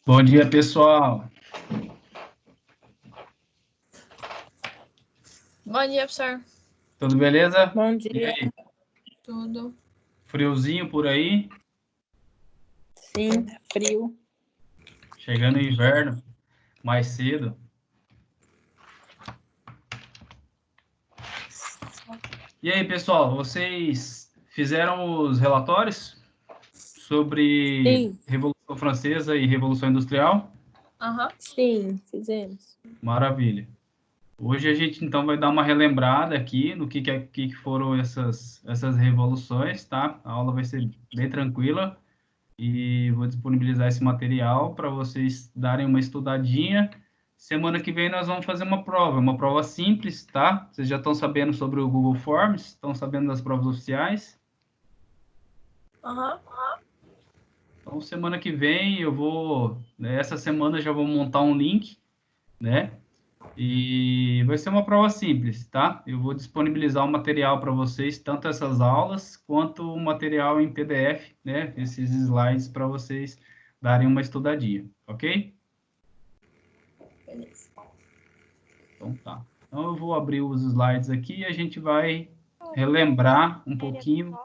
Bom dia, pessoal. Bom dia, professor. Tudo beleza? Bom E dia. aí, Tudo. friozinho por aí? Sim, tá frio. Chegando o inverno, mais cedo. E aí, pessoal, vocês fizeram os relatórios sobre Sim, Revolução Francesa e Revolução Industrial? Aham. sim, fizemos. Maravilha. Hoje a gente, então, vai dar uma relembrada aqui no que foram essas revoluções, tá? A aula vai ser bem tranquila e vou disponibilizar esse material para vocês darem uma estudadinha. Semana que vem nós vamos fazer uma prova simples, tá? Vocês já estão sabendo sobre o Google Forms, estão sabendo das provas oficiais. Aham. Então, semana que vem essa semana eu já vou montar um link, né? E vai ser uma prova simples, tá? Eu vou disponibilizar o material para vocês, tanto essas aulas quanto o material em PDF, né? Esses slides para vocês darem uma estudadinha, ok? Beleza. Então tá. Então eu vou abrir os slides aqui e a gente vai relembrar um pouquinho.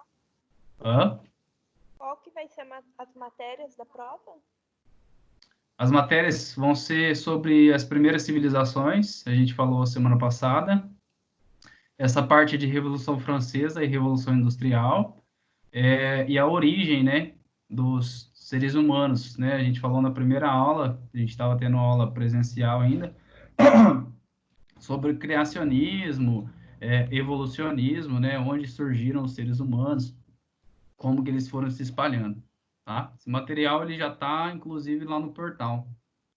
Qual que vai ser as matérias da prova? As matérias vão ser sobre as primeiras civilizações, a gente falou semana passada. Essa parte de Revolução Francesa e Revolução Industrial, e a origem, né, dos seres humanos, né? A gente falou na primeira aula, a gente estava tendo aula presencial ainda, sobre criacionismo, evolucionismo, né? Onde surgiram os seres humanos, como que eles foram se espalhando, tá? Esse material ele já está, inclusive, lá no portal,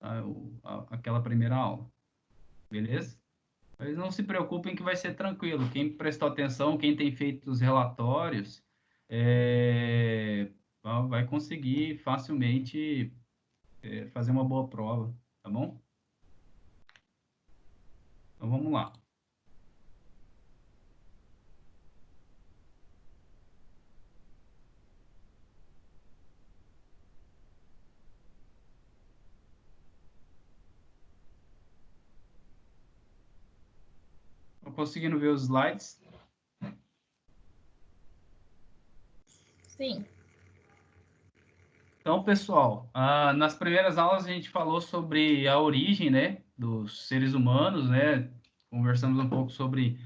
tá? Aquela primeira aula, beleza? Mas não se preocupem que vai ser tranquilo. Quem prestou atenção, quem tem feito os relatórios, vai conseguir facilmente fazer uma boa prova, tá bom? Então vamos lá. Estão conseguindo ver os slides? Sim. Então, pessoal, nas primeiras aulas a gente falou sobre a origem, né, dos seres humanos, né? Conversamos um pouco sobre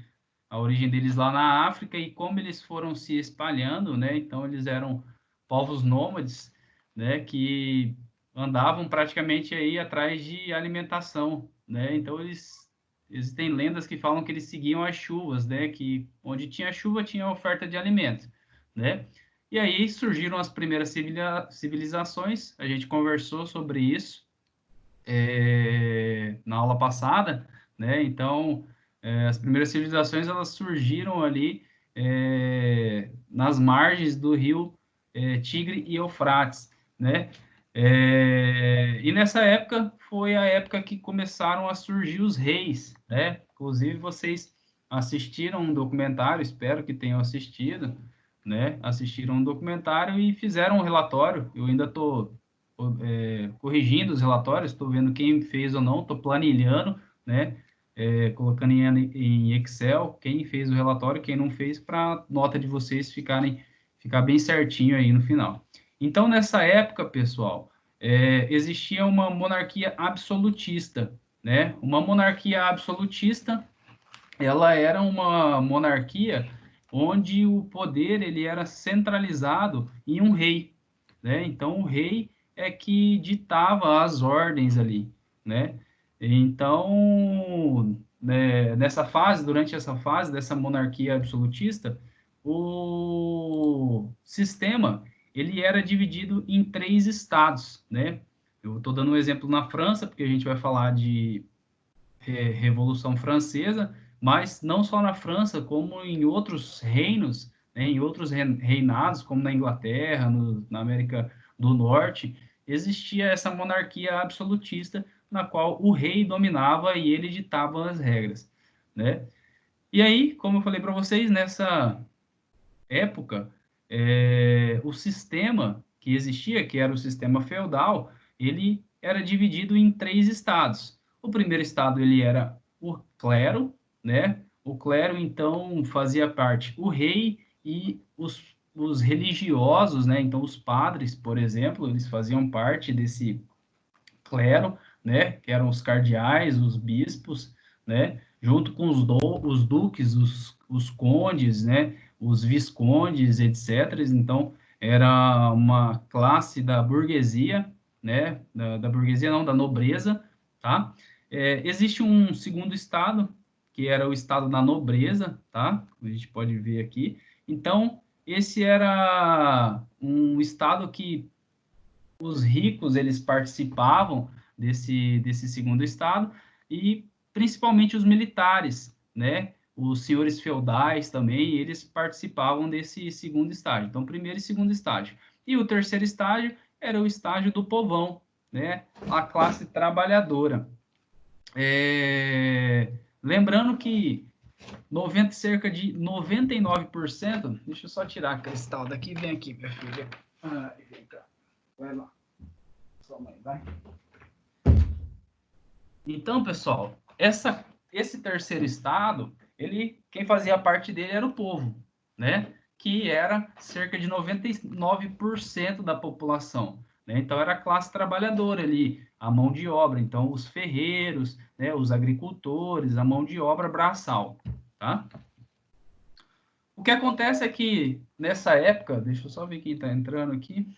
a origem deles lá na África e como eles foram se espalhando, né? Então, eles eram povos nômades, né, que andavam praticamente aí atrás de alimentação, né? Então, existem lendas que falam que eles seguiam as chuvas, né? Que onde tinha chuva tinha oferta de alimento, né? E aí surgiram as primeiras civilizações, a gente conversou sobre isso na aula passada, né? Então, as primeiras civilizações elas surgiram ali nas margens do rio Tigre e Eufrates, né? E nessa época foi a época que começaram a surgir os reis, né? Inclusive vocês assistiram um documentário, espero que tenham assistido, né? Assistiram um documentário e fizeram um relatório. Eu ainda estou corrigindo os relatórios, estou vendo quem fez ou não, estou planilhando, né? Colocando em Excel quem fez o relatório, quem não fez, para nota de vocês ficar bem certinho aí no final. Então, nessa época, pessoal, existia uma monarquia absolutista, né? Uma monarquia absolutista, ela era uma monarquia onde o poder ele era centralizado em um rei, né? Então, o rei é que ditava as ordens ali, né? Então, né, durante essa fase dessa monarquia absolutista, o sistema ele era dividido em 3 estados, né? Eu estou dando um exemplo na França, porque a gente vai falar de Revolução Francesa, mas não só na França, como em outros reinos, né, em outros reinados, como na Inglaterra, na América do Norte, existia essa monarquia absolutista na qual o rei dominava e ele ditava as regras, né? E aí, como eu falei para vocês, nessa época, o sistema que existia, que era o sistema feudal, ele era dividido em 3 estados. O primeiro estado ele era o clero, né? O clero, então, fazia parte o rei e os religiosos, né? Então, os padres, por exemplo, eles faziam parte desse clero, né? Que eram os cardeais, os bispos, né? Junto com os duques, os condes, né? Os viscondes, etc. Então, era uma classe da burguesia, né? Da burguesia, não, da nobreza, tá? Existe um segundo estado, que era o estado da nobreza, tá? A gente pode ver aqui. Então, esse era um estado que os ricos eles participavam desse segundo estado e principalmente os militares, né? Os senhores feudais também, eles participavam desse segundo estágio. Então, primeiro e segundo estágio. E o terceiro estágio era o estágio do povão, né? A classe trabalhadora. Lembrando que cerca de 99%, deixa eu só tirar a cristal daqui, vem aqui, minha filha. Vem cá. Vai lá. Sua mãe, vai. Então, pessoal, esse terceiro estado, quem fazia parte dele era o povo, né? Que era cerca de 99% da população, né? Então, era a classe trabalhadora ali, a mão de obra. Então, os ferreiros, né? Os agricultores, a mão de obra braçal, tá? O que acontece é que, nessa época, deixa eu só ver quem está entrando aqui.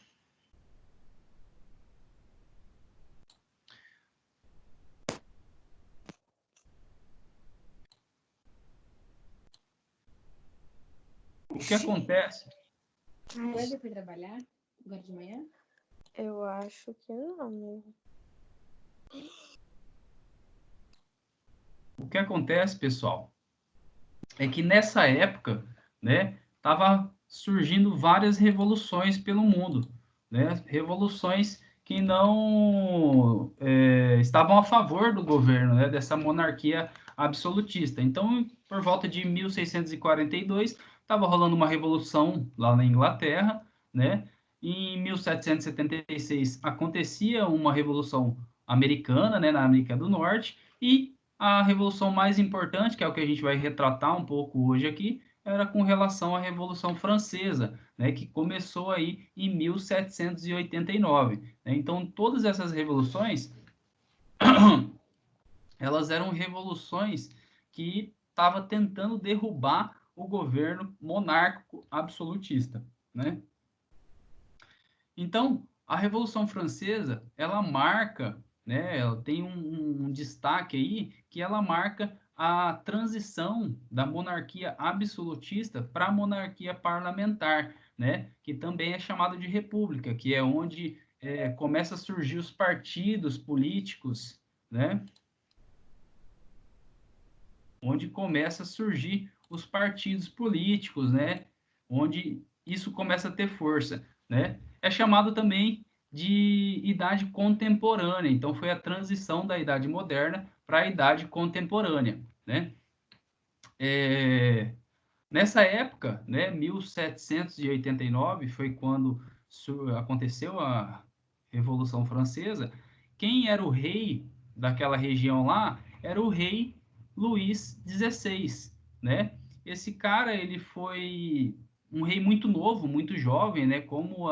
O que acontece? Você foi trabalhar agora de manhã? Eu acho que não, né? O que acontece, pessoal, é que nessa época, né, tava surgindo várias revoluções pelo mundo, né? Revoluções que não estavam a favor do governo, né, dessa monarquia absolutista. Então, por volta de 1642, estava rolando uma revolução lá na Inglaterra, né? Em 1776 acontecia uma revolução americana, né, na América do Norte, e a revolução mais importante, que é o que a gente vai retratar um pouco hoje aqui, era com relação à Revolução Francesa, né, que começou aí em 1789. Né? Então, todas essas revoluções, elas eram revoluções que estavam tentando derrubar o governo monárquico absolutista, né? Então, a Revolução Francesa, ela marca, né, ela tem um destaque aí, que ela marca a transição da monarquia absolutista para a monarquia parlamentar, né, que também é chamada de república, que é onde começa a surgir os partidos políticos, né, onde começa a surgir os partidos políticos, né, onde isso começa a ter força, né? É chamado também de idade contemporânea. Então foi a transição da idade moderna para a idade contemporânea, né? Nessa época, né, 1789 foi quando aconteceu a Revolução Francesa. Quem era o rei daquela região lá era o rei Luís XVI, né? Esse cara, ele foi um rei muito novo, muito jovem, né? Como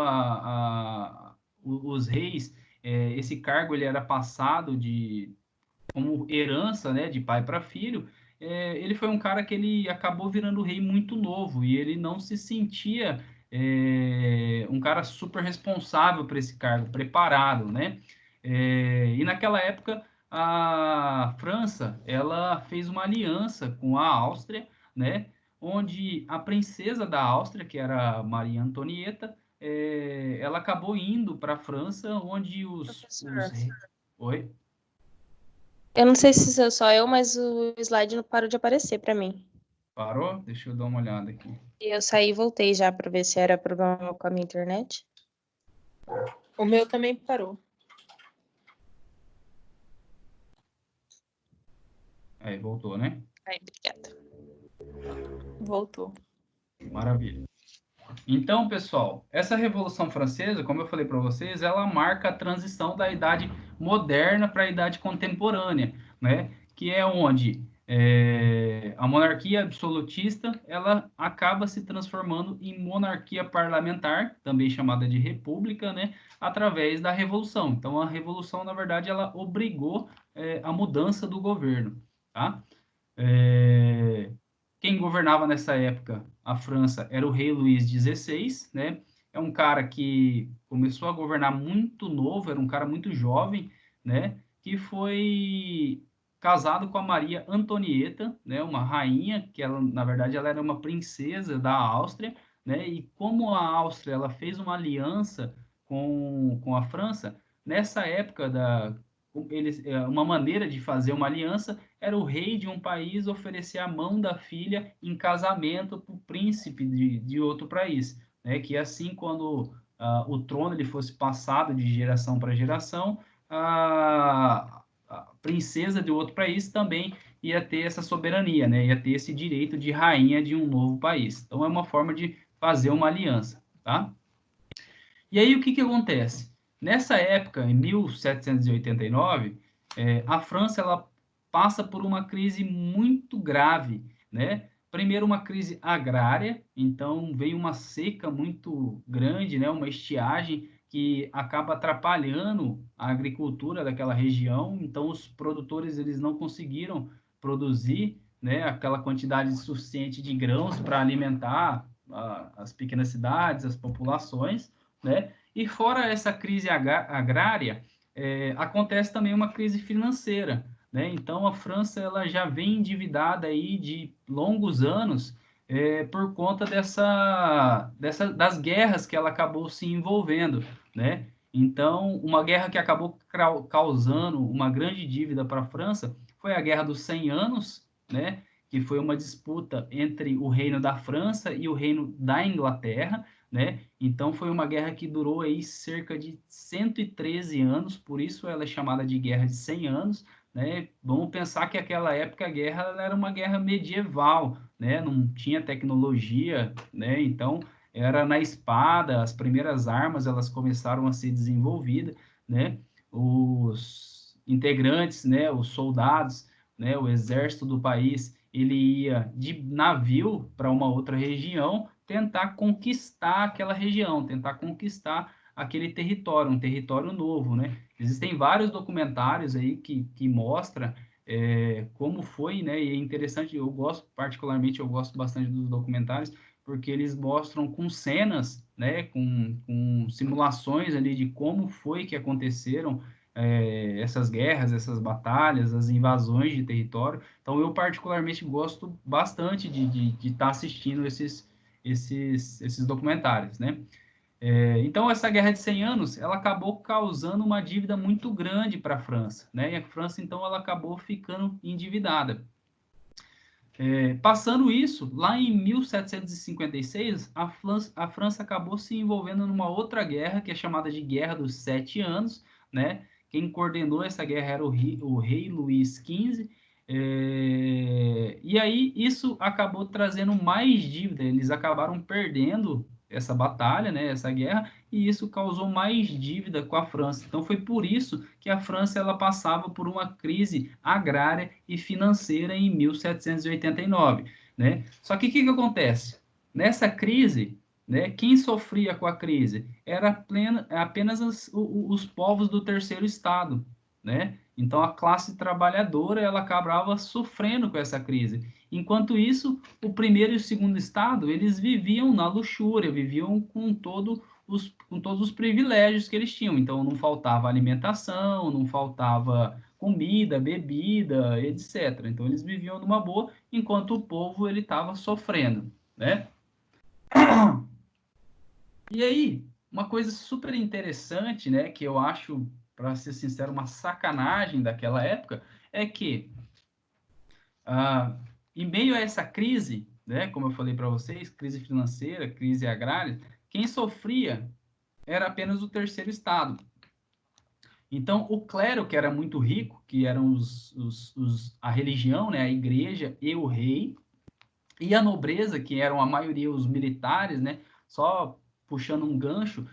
os reis, esse cargo ele era passado como herança, né, de pai para filho. Ele foi um cara que ele acabou virando rei muito novo e ele não se sentia um cara super responsável para esse cargo, preparado, né? E naquela época a França ela fez uma aliança com a Áustria, né? Onde a princesa da Áustria, que era Maria Antonieta, ela acabou indo para a França, onde os... Oi? Eu não sei se sou só eu, mas o slide não parou de aparecer pra mim. Parou? Deixa eu dar uma olhada aqui. E eu saí e voltei já pra ver se era problema com a minha internet. O meu também parou. Aí, voltou, né? Aí, obrigada. Voltou. Maravilha. Então, pessoal, essa Revolução Francesa, como eu falei para vocês, ela marca a transição da idade moderna para a idade contemporânea, né? Que é onde a monarquia absolutista ela acaba se transformando em monarquia parlamentar, também chamada de república, né? Através da Revolução. Então, a Revolução, na verdade, ela obrigou a mudança do governo, tá? Quem governava nessa época, a França, era o rei Luís XVI, né? É um cara que começou a governar muito novo, era um cara muito jovem, né? Que foi casado com a Maria Antonieta, né? Uma rainha que ela, na verdade, ela era uma princesa da Áustria, né? E como a Áustria ela fez uma aliança com a França, nessa época uma maneira de fazer uma aliança era o rei de um país oferecer a mão da filha em casamento para o príncipe de outro país, né? Que assim, quando o trono ele fosse passado de geração para geração, a princesa de outro país também ia ter essa soberania, né? Ia ter esse direito de rainha de um novo país. Então, é uma forma de fazer uma aliança, tá? E aí, o que acontece? Nessa época, em 1789, a França ela passa por uma crise muito grave, né? Primeiro, uma crise agrária, então vem uma seca muito grande, né? Uma estiagem que acaba atrapalhando a agricultura daquela região, então os produtores eles não conseguiram produzir, né, aquela quantidade suficiente de grãos para alimentar as pequenas cidades, as populações, né? E fora essa crise agrária, acontece também uma crise financeira, né? Então a França ela já vem endividada aí de longos anos por conta das guerras que ela acabou se envolvendo, né? Então, uma guerra que acabou causando uma grande dívida para a França foi a Guerra dos 100 Anos, né? Que foi uma disputa entre o Reino da França e o Reino da Inglaterra, né? Então foi uma guerra que durou aí cerca de 113 anos, por isso ela é chamada de Guerra de 100 Anos, né? Vamos pensar que aquela época a guerra era uma guerra medieval, né? Não tinha tecnologia, né? Então era na espada, as primeiras armas elas começaram a ser desenvolvidas, né? Os integrantes, né? Os soldados, né? O exército do país, ele ia de navio para uma outra região tentar conquistar aquela região, tentar conquistar aquele território, um território novo, né? Existem vários documentários aí que mostram como foi, né? E é interessante, particularmente, eu gosto bastante dos documentários, porque eles mostram com cenas, né? Com simulações ali de como foi que aconteceram essas guerras, essas batalhas, as invasões de território. Então, eu particularmente gosto bastante de estar assistindo esses documentários, né? Então, essa Guerra de 100 Anos, ela acabou causando uma dívida muito grande para a França, né? E a França, então, ela acabou ficando endividada. Passando isso, lá em 1756, a França acabou se envolvendo numa outra guerra, que é chamada de Guerra dos 7 Anos, né? Quem coordenou essa guerra era o rei Luís XV, e aí isso acabou trazendo mais dívida, eles acabaram perdendo essa batalha, né, essa guerra, e isso causou mais dívida com a França. Então foi por isso que a França ela passava por uma crise agrária e financeira em 1789, né? Só que o que acontece? Nessa crise, né, quem sofria com a crise era apenas os povos do terceiro estado, né? Então a classe trabalhadora ela acabava sofrendo com essa crise. Enquanto isso, o primeiro e o segundo estado, eles viviam na luxúria, viviam com todos os privilégios que eles tinham. Então, não faltava alimentação, não faltava comida, bebida, etc. Então, eles viviam numa boa, enquanto o povo ele estava sofrendo, né? E aí, uma coisa super interessante, né, que eu acho, para ser sincero, uma sacanagem daquela época, é que em meio a essa crise, né, como eu falei para vocês, crise financeira, crise agrária, quem sofria era apenas o terceiro estado. Então, o clero, que era muito rico, que eram a religião, né, a igreja e o rei, e a nobreza, que eram a maioria os militares, né, só puxando um gancho,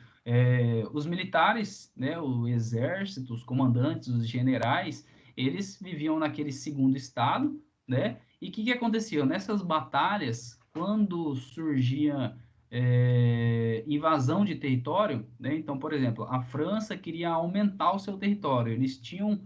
os militares, né, o exército, os comandantes, os generais, eles viviam naquele segundo estado, né? E o que acontecia? Nessas batalhas, quando surgia invasão de território, né? Então, por exemplo, a França queria aumentar o seu território. Eles tinham,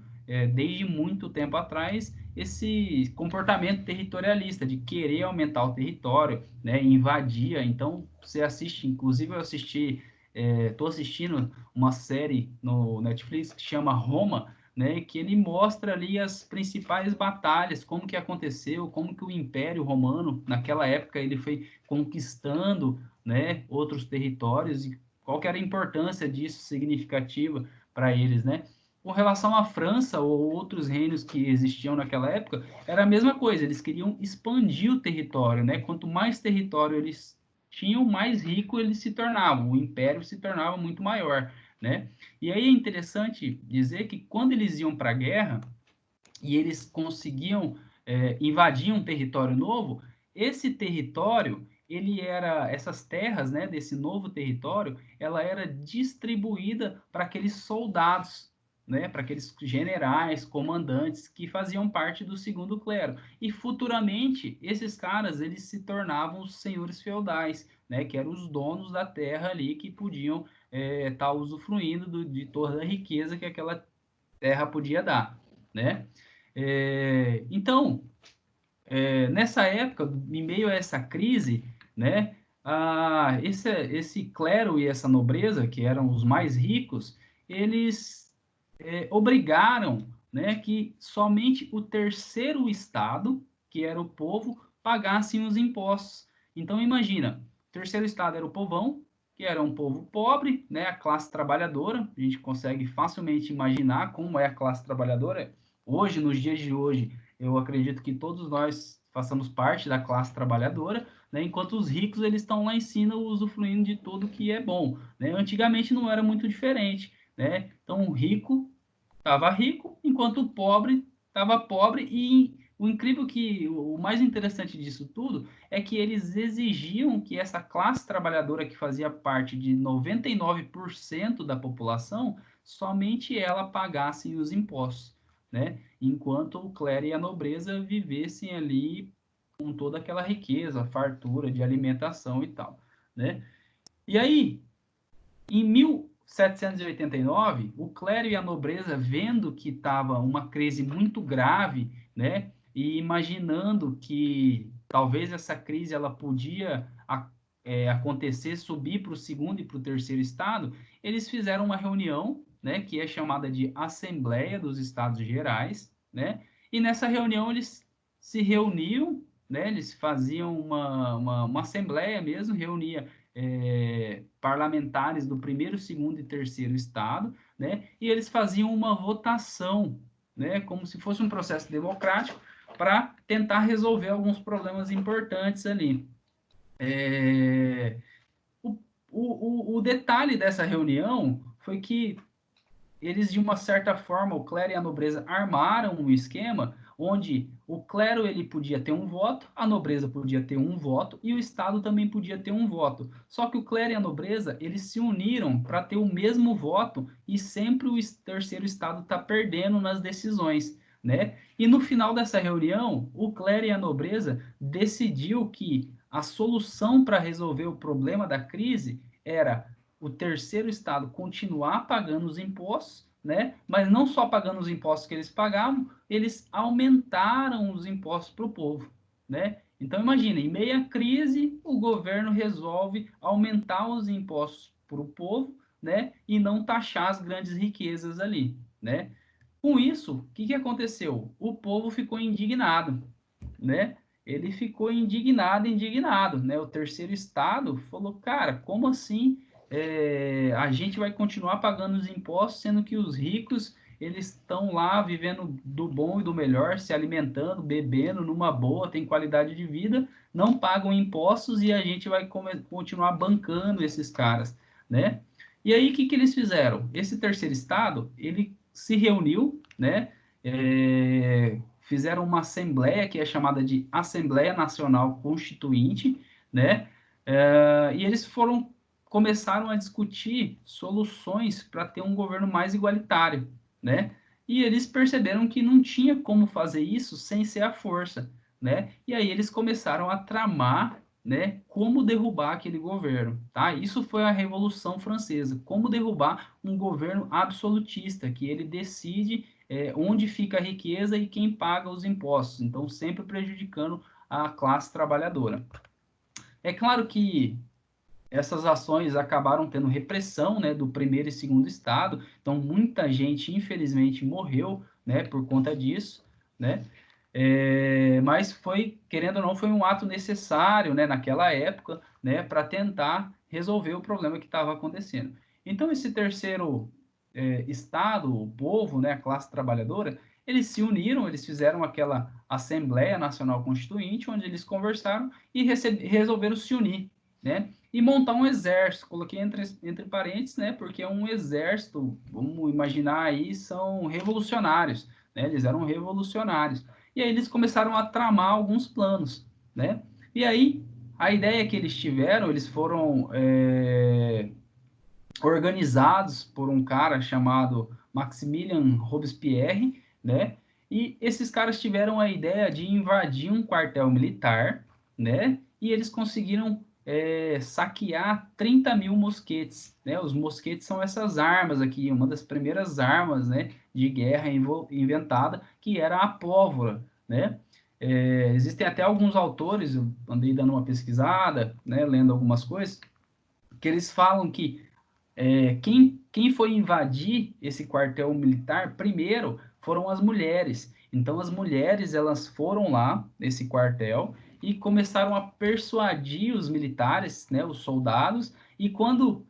desde muito tempo atrás, esse comportamento territorialista, de querer aumentar o território, né? Invadir. Então, você assiste, inclusive eu assisti, estou assistindo uma série no Netflix que chama Roma, né, que ele mostra ali as principais batalhas, como que aconteceu, como que o Império Romano, naquela época, ele foi conquistando, né, outros territórios e qual que era a importância disso significativa para eles, né? Com relação à França ou outros reinos que existiam naquela época, era a mesma coisa, eles queriam expandir o território, né? Quanto mais território eles tinham, mais rico eles se tornavam, o império se tornava muito maior, né? E aí é interessante dizer que quando eles iam para a guerra e eles conseguiam invadir um território novo, esse território, essas terras, né, desse novo território, ela era distribuída para aqueles soldados, né, para aqueles generais, comandantes que faziam parte do segundo clero. E futuramente, esses caras, eles se tornavam os senhores feudais, né, que eram os donos da terra ali que podiam estar usufruindo de toda a riqueza que aquela terra podia dar, né? Então, nessa época, em meio a essa crise, né, esse clero e essa nobreza, que eram os mais ricos, eles obrigaram, né, que somente o terceiro estado, que era o povo, pagassem os impostos. Então, imagina, o terceiro estado era o povão, que era um povo pobre, né, a classe trabalhadora. A gente consegue facilmente imaginar como é a classe trabalhadora. Hoje, nos dias de hoje, eu acredito que todos nós façamos parte da classe trabalhadora, né, enquanto os ricos eles estão lá em cima usufruindo de tudo que é bom, né? Antigamente não era muito diferente, né? Então o rico estava rico, enquanto o pobre estava pobre, e o incrível que o mais interessante disso tudo é que eles exigiam que essa classe trabalhadora que fazia parte de 99% da população, somente ela pagasse os impostos, né? Enquanto o clero e a nobreza vivessem ali com toda aquela riqueza, fartura de alimentação e tal, né? E aí, em 1789, o clero e a nobreza, vendo que estava uma crise muito grave, né, e imaginando que talvez essa crise ela podia acontecer, subir para o segundo e para o terceiro estado, eles fizeram uma reunião, né, que é chamada de Assembleia dos Estados Gerais, né, e nessa reunião eles se reuniam, né, eles faziam uma assembleia mesmo, reunia parlamentares do primeiro, segundo e terceiro estado, né? E eles faziam uma votação, né? Como se fosse um processo democrático para tentar resolver alguns problemas importantes ali. O detalhe dessa reunião foi que eles, de uma certa forma, o clero e a nobreza armaram um esquema onde o clero ele podia ter um voto, a nobreza podia ter um voto e o Estado também podia ter um voto. Só que o clero e a nobreza eles se uniram para ter o mesmo voto e sempre o terceiro Estado está perdendo nas decisões, né? E no final dessa reunião, o clero e a nobreza decidiu que a solução para resolver o problema da crise era o terceiro estado continuar pagando os impostos, né? Mas não só pagando os impostos que eles pagavam, eles aumentaram os impostos para o povo, né? Então imagina, em meio à crise, o governo resolve aumentar os impostos para o povo, né? E não taxar as grandes riquezas ali, né? Com isso, o que aconteceu? O povo ficou indignado, né? Ele ficou indignado, né? O terceiro estado falou, cara, como assim a gente vai continuar pagando os impostos, sendo que os ricos eles estão lá vivendo do bom e do melhor, se alimentando, bebendo numa boa, tem qualidade de vida, não pagam impostos e a gente vai continuar bancando esses caras, né? E aí, o que eles fizeram? Esse terceiro estado, ele se reuniu, né? Fizeram uma assembleia que é chamada de Assembleia Nacional Constituinte, né? E eles começaram a discutir soluções para ter um governo mais igualitário, né? E eles perceberam que não tinha como fazer isso sem ser a força, né? E aí eles começaram a tramar, né, como derrubar aquele governo, tá? Isso foi a Revolução Francesa, como derrubar um governo absolutista, que ele decide onde fica a riqueza e quem paga os impostos, então sempre prejudicando a classe trabalhadora. É claro que essas ações acabaram tendo repressão, né, do primeiro e segundo estado, então muita gente, infelizmente, morreu, né, por conta disso, né, mas foi, querendo ou não, foi um ato necessário, né, naquela época, né, para tentar resolver o problema que estava acontecendo. Então, esse terceiro estado, o povo, né, a classe trabalhadora, eles se uniram, eles fizeram aquela Assembleia Nacional Constituinte, onde eles conversaram e resolveram se unir, né, e montar um exército. Coloquei entre parênteses, né, porque é um exército, vamos imaginar aí, são revolucionários, né, eles eram revolucionários. E aí eles começaram a tramar alguns planos, né, e aí a ideia que eles tiveram, eles foram organizados por um cara chamado Maximilien Robespierre, né, e esses caras tiveram a ideia de invadir um quartel militar, né, e eles conseguiram saquear 30 mil mosquetes, né? Os mosquetes são essas armas aqui, uma das primeiras armas, né, de guerra inventada, que era a pólvora, né? Existem até alguns autores, eu andei dando uma pesquisada, né, lendo algumas coisas, que eles falam que quem foi invadir esse quartel militar primeiro foram as mulheres. Então, as mulheres elas foram lá nesse quartel e começaram a persuadir os militares, né, os soldados, e quando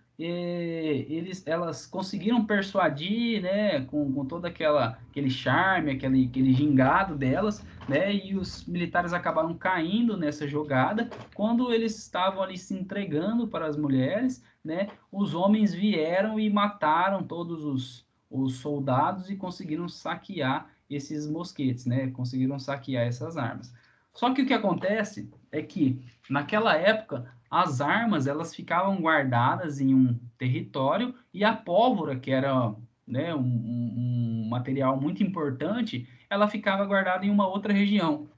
elas conseguiram persuadir, né, com todo aquele charme, aquele gingado delas, né, e os militares acabaram caindo nessa jogada. Quando eles estavam ali se entregando para as mulheres, né, os homens vieram e mataram todos os soldados e conseguiram saquear esses mosquetes, né, conseguiram saquear essas armas. Só que o que acontece é que, naquela época, as armas elas ficavam guardadas em um território e a pólvora, que era, né, um material muito importante, ela ficava guardada em uma outra região.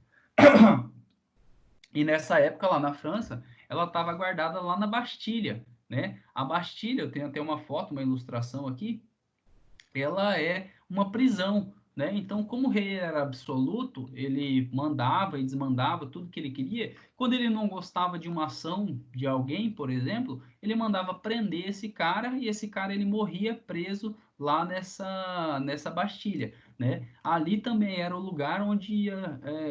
E nessa época, lá na França, ela estava guardada lá na Bastilha, né? A Bastilha, eu tenho até uma foto, uma ilustração aqui, ela é uma prisão, né? Então, como o rei era absoluto, ele mandava e desmandava tudo que ele queria. Quando ele não gostava de uma ação de alguém, por exemplo, ele mandava prender esse cara e esse cara ele morria preso lá nessa Bastilha, né? Ali também era o lugar onde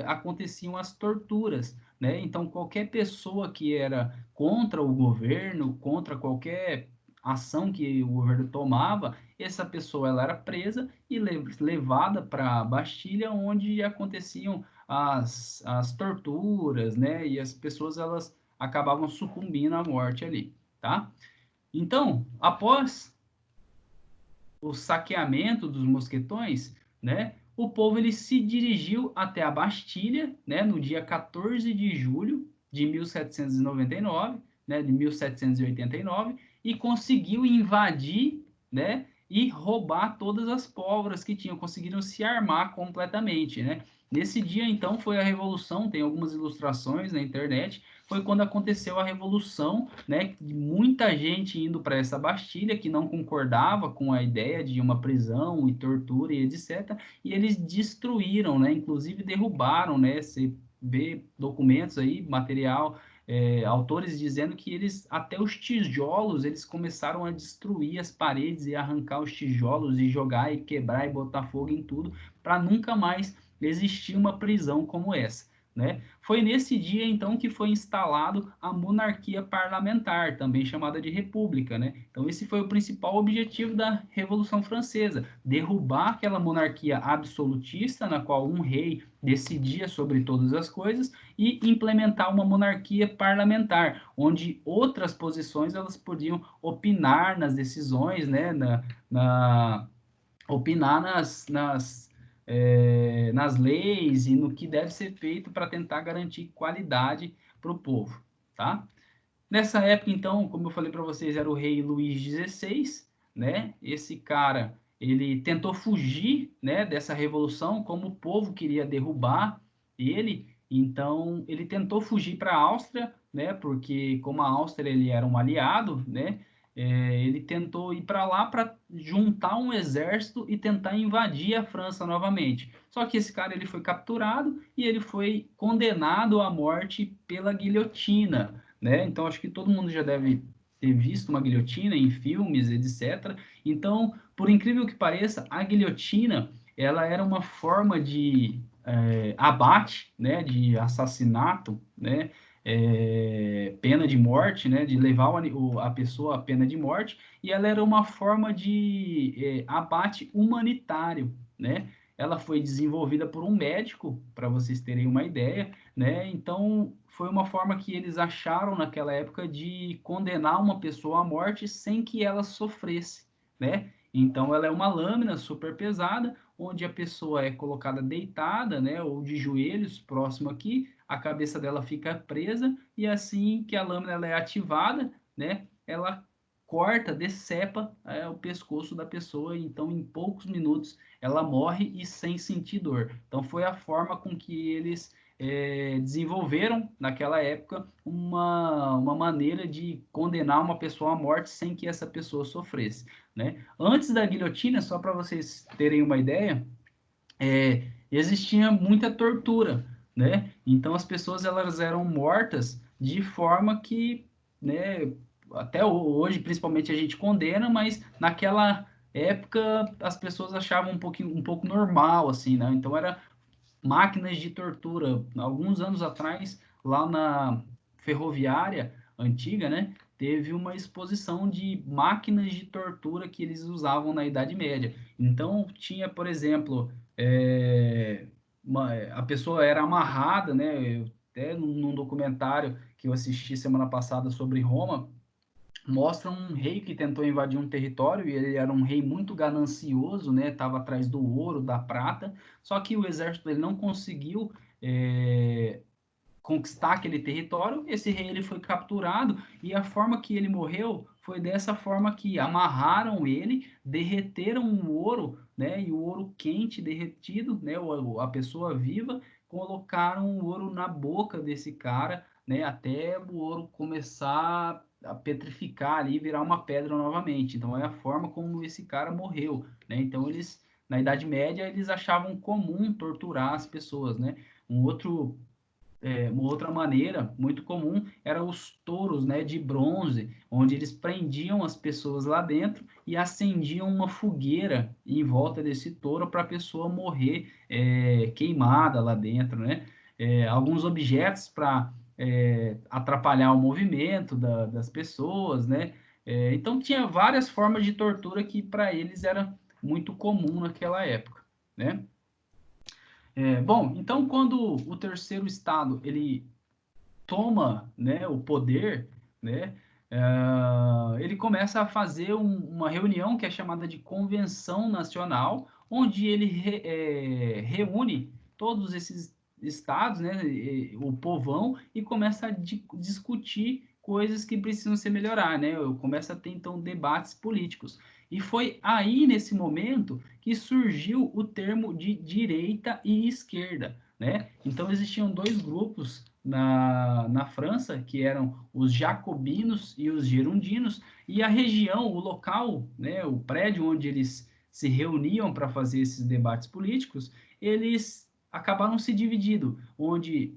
aconteciam as torturas, né? Então, qualquer pessoa que era contra o governo, contra qualquer ação que o governo tomava, essa pessoa ela era presa e levada para a Bastilha, onde aconteciam as torturas, né? E as pessoas elas acabavam sucumbindo à morte ali, tá? Então, após o saqueamento dos mosquetões, né? O povo ele se dirigiu até a Bastilha, né? No dia 14 de julho de 1799, né? De 1789 e conseguiu invadir, né? E roubar todas as pólvoras que tinham, conseguiram se armar completamente, né? Nesse dia, então, foi a Revolução, tem algumas ilustrações na internet, foi quando aconteceu a Revolução, né? Muita gente indo para essa Bastilha que não concordava com a ideia de uma prisão e tortura e etc. E eles destruíram, né? Inclusive derrubaram, né? Você vê documentos aí, material, autores dizendo que eles, até os tijolos, eles começaram a destruir as paredes e arrancar os tijolos e jogar e quebrar e botar fogo em tudo para nunca mais existir uma prisão como essa, né? Foi nesse dia, então, que foi instalado a monarquia parlamentar, também chamada de república, né? Então, esse foi o principal objetivo da Revolução Francesa, derrubar aquela monarquia absolutista, na qual um rei decidia sobre todas as coisas, e implementar uma monarquia parlamentar, onde outras posições elas podiam opinar nas decisões, né? Opinar nas leis e no que deve ser feito para tentar garantir qualidade para o povo, tá? Nessa época, então, como eu falei para vocês, era o rei Luís XVI, né? Esse cara, ele tentou fugir, né, dessa revolução, como o povo queria derrubar ele, então ele tentou fugir para a Áustria, né? Porque como a Áustria ele era um aliado, né? Ele tentou ir para lá para juntar um exército e tentar invadir a França novamente. Só que esse cara ele foi capturado e ele foi condenado à morte pela guilhotina, né? Então acho que todo mundo já deve ter visto uma guilhotina em filmes, etc. Então, por incrível que pareça, a guilhotina ela era uma forma de abate, né? De assassinato, né? Pena de morte, né, de levar a pessoa à pena de morte, e ela era uma forma de abate humanitário, né? Ela foi desenvolvida por um médico, para vocês terem uma ideia, né? Então, foi uma forma que eles acharam naquela época de condenar uma pessoa à morte sem que ela sofresse, né? Então, ela é uma lâmina super pesada, onde a pessoa é colocada deitada, né, ou de joelhos próximo aqui, a cabeça dela fica presa e assim que a lâmina ela é ativada, né, ela corta, decepa o pescoço da pessoa, então em poucos minutos ela morre e sem sentir dor. Então foi a forma com que eles desenvolveram naquela época uma maneira de condenar uma pessoa à morte sem que essa pessoa sofresse, né? Antes da guilhotina, só para vocês terem uma ideia, existia muita tortura, né? Então as pessoas elas eram mortas de forma que, né, até hoje principalmente a gente condena, mas naquela época as pessoas achavam um pouco normal assim, né? Então era máquinas de tortura. Alguns anos atrás, lá na ferroviária antiga, né, teve uma exposição de máquinas de tortura que eles usavam na Idade Média. Então, tinha, por exemplo, a pessoa era amarrada, né, até num documentário que eu assisti semana passada sobre Roma, mostra um rei que tentou invadir um território e ele era um rei muito ganancioso, né? Estava atrás do ouro, da prata, só que o exército ele não conseguiu conquistar aquele território. Esse rei ele foi capturado e a forma que ele morreu foi dessa forma que amarraram ele, derreteram o ouro, né? E o ouro quente derretido, né? A pessoa viva, colocaram o ouro na boca desse cara, né? Até o ouro começar a petrificar ali, virar uma pedra novamente. Então é a forma como esse cara morreu, né? Então eles na Idade Média eles achavam comum torturar as pessoas, né? Uma outra maneira muito comum eram os touros, né, de bronze, onde eles prendiam as pessoas lá dentro e acendiam uma fogueira em volta desse touro para a pessoa morrer queimada lá dentro, né? Alguns objetos para atrapalhar o movimento das pessoas, né? Então tinha várias formas de tortura que para eles era muito comum naquela época, né? Bom, então quando o terceiro estado ele toma, né, o poder, né, ele começa a fazer uma reunião que é chamada de Convenção Nacional, onde ele reúne todos esses estados, né, o povão, e começa a discutir coisas que precisam ser melhorar, né? Começa a ter então debates políticos. E foi aí nesse momento que surgiu o termo de direita e esquerda, né? Então existiam dois grupos na França, que eram os jacobinos e os girondinos, e a região, o local, né, o prédio onde eles se reuniam para fazer esses debates políticos, eles acabaram se dividindo, onde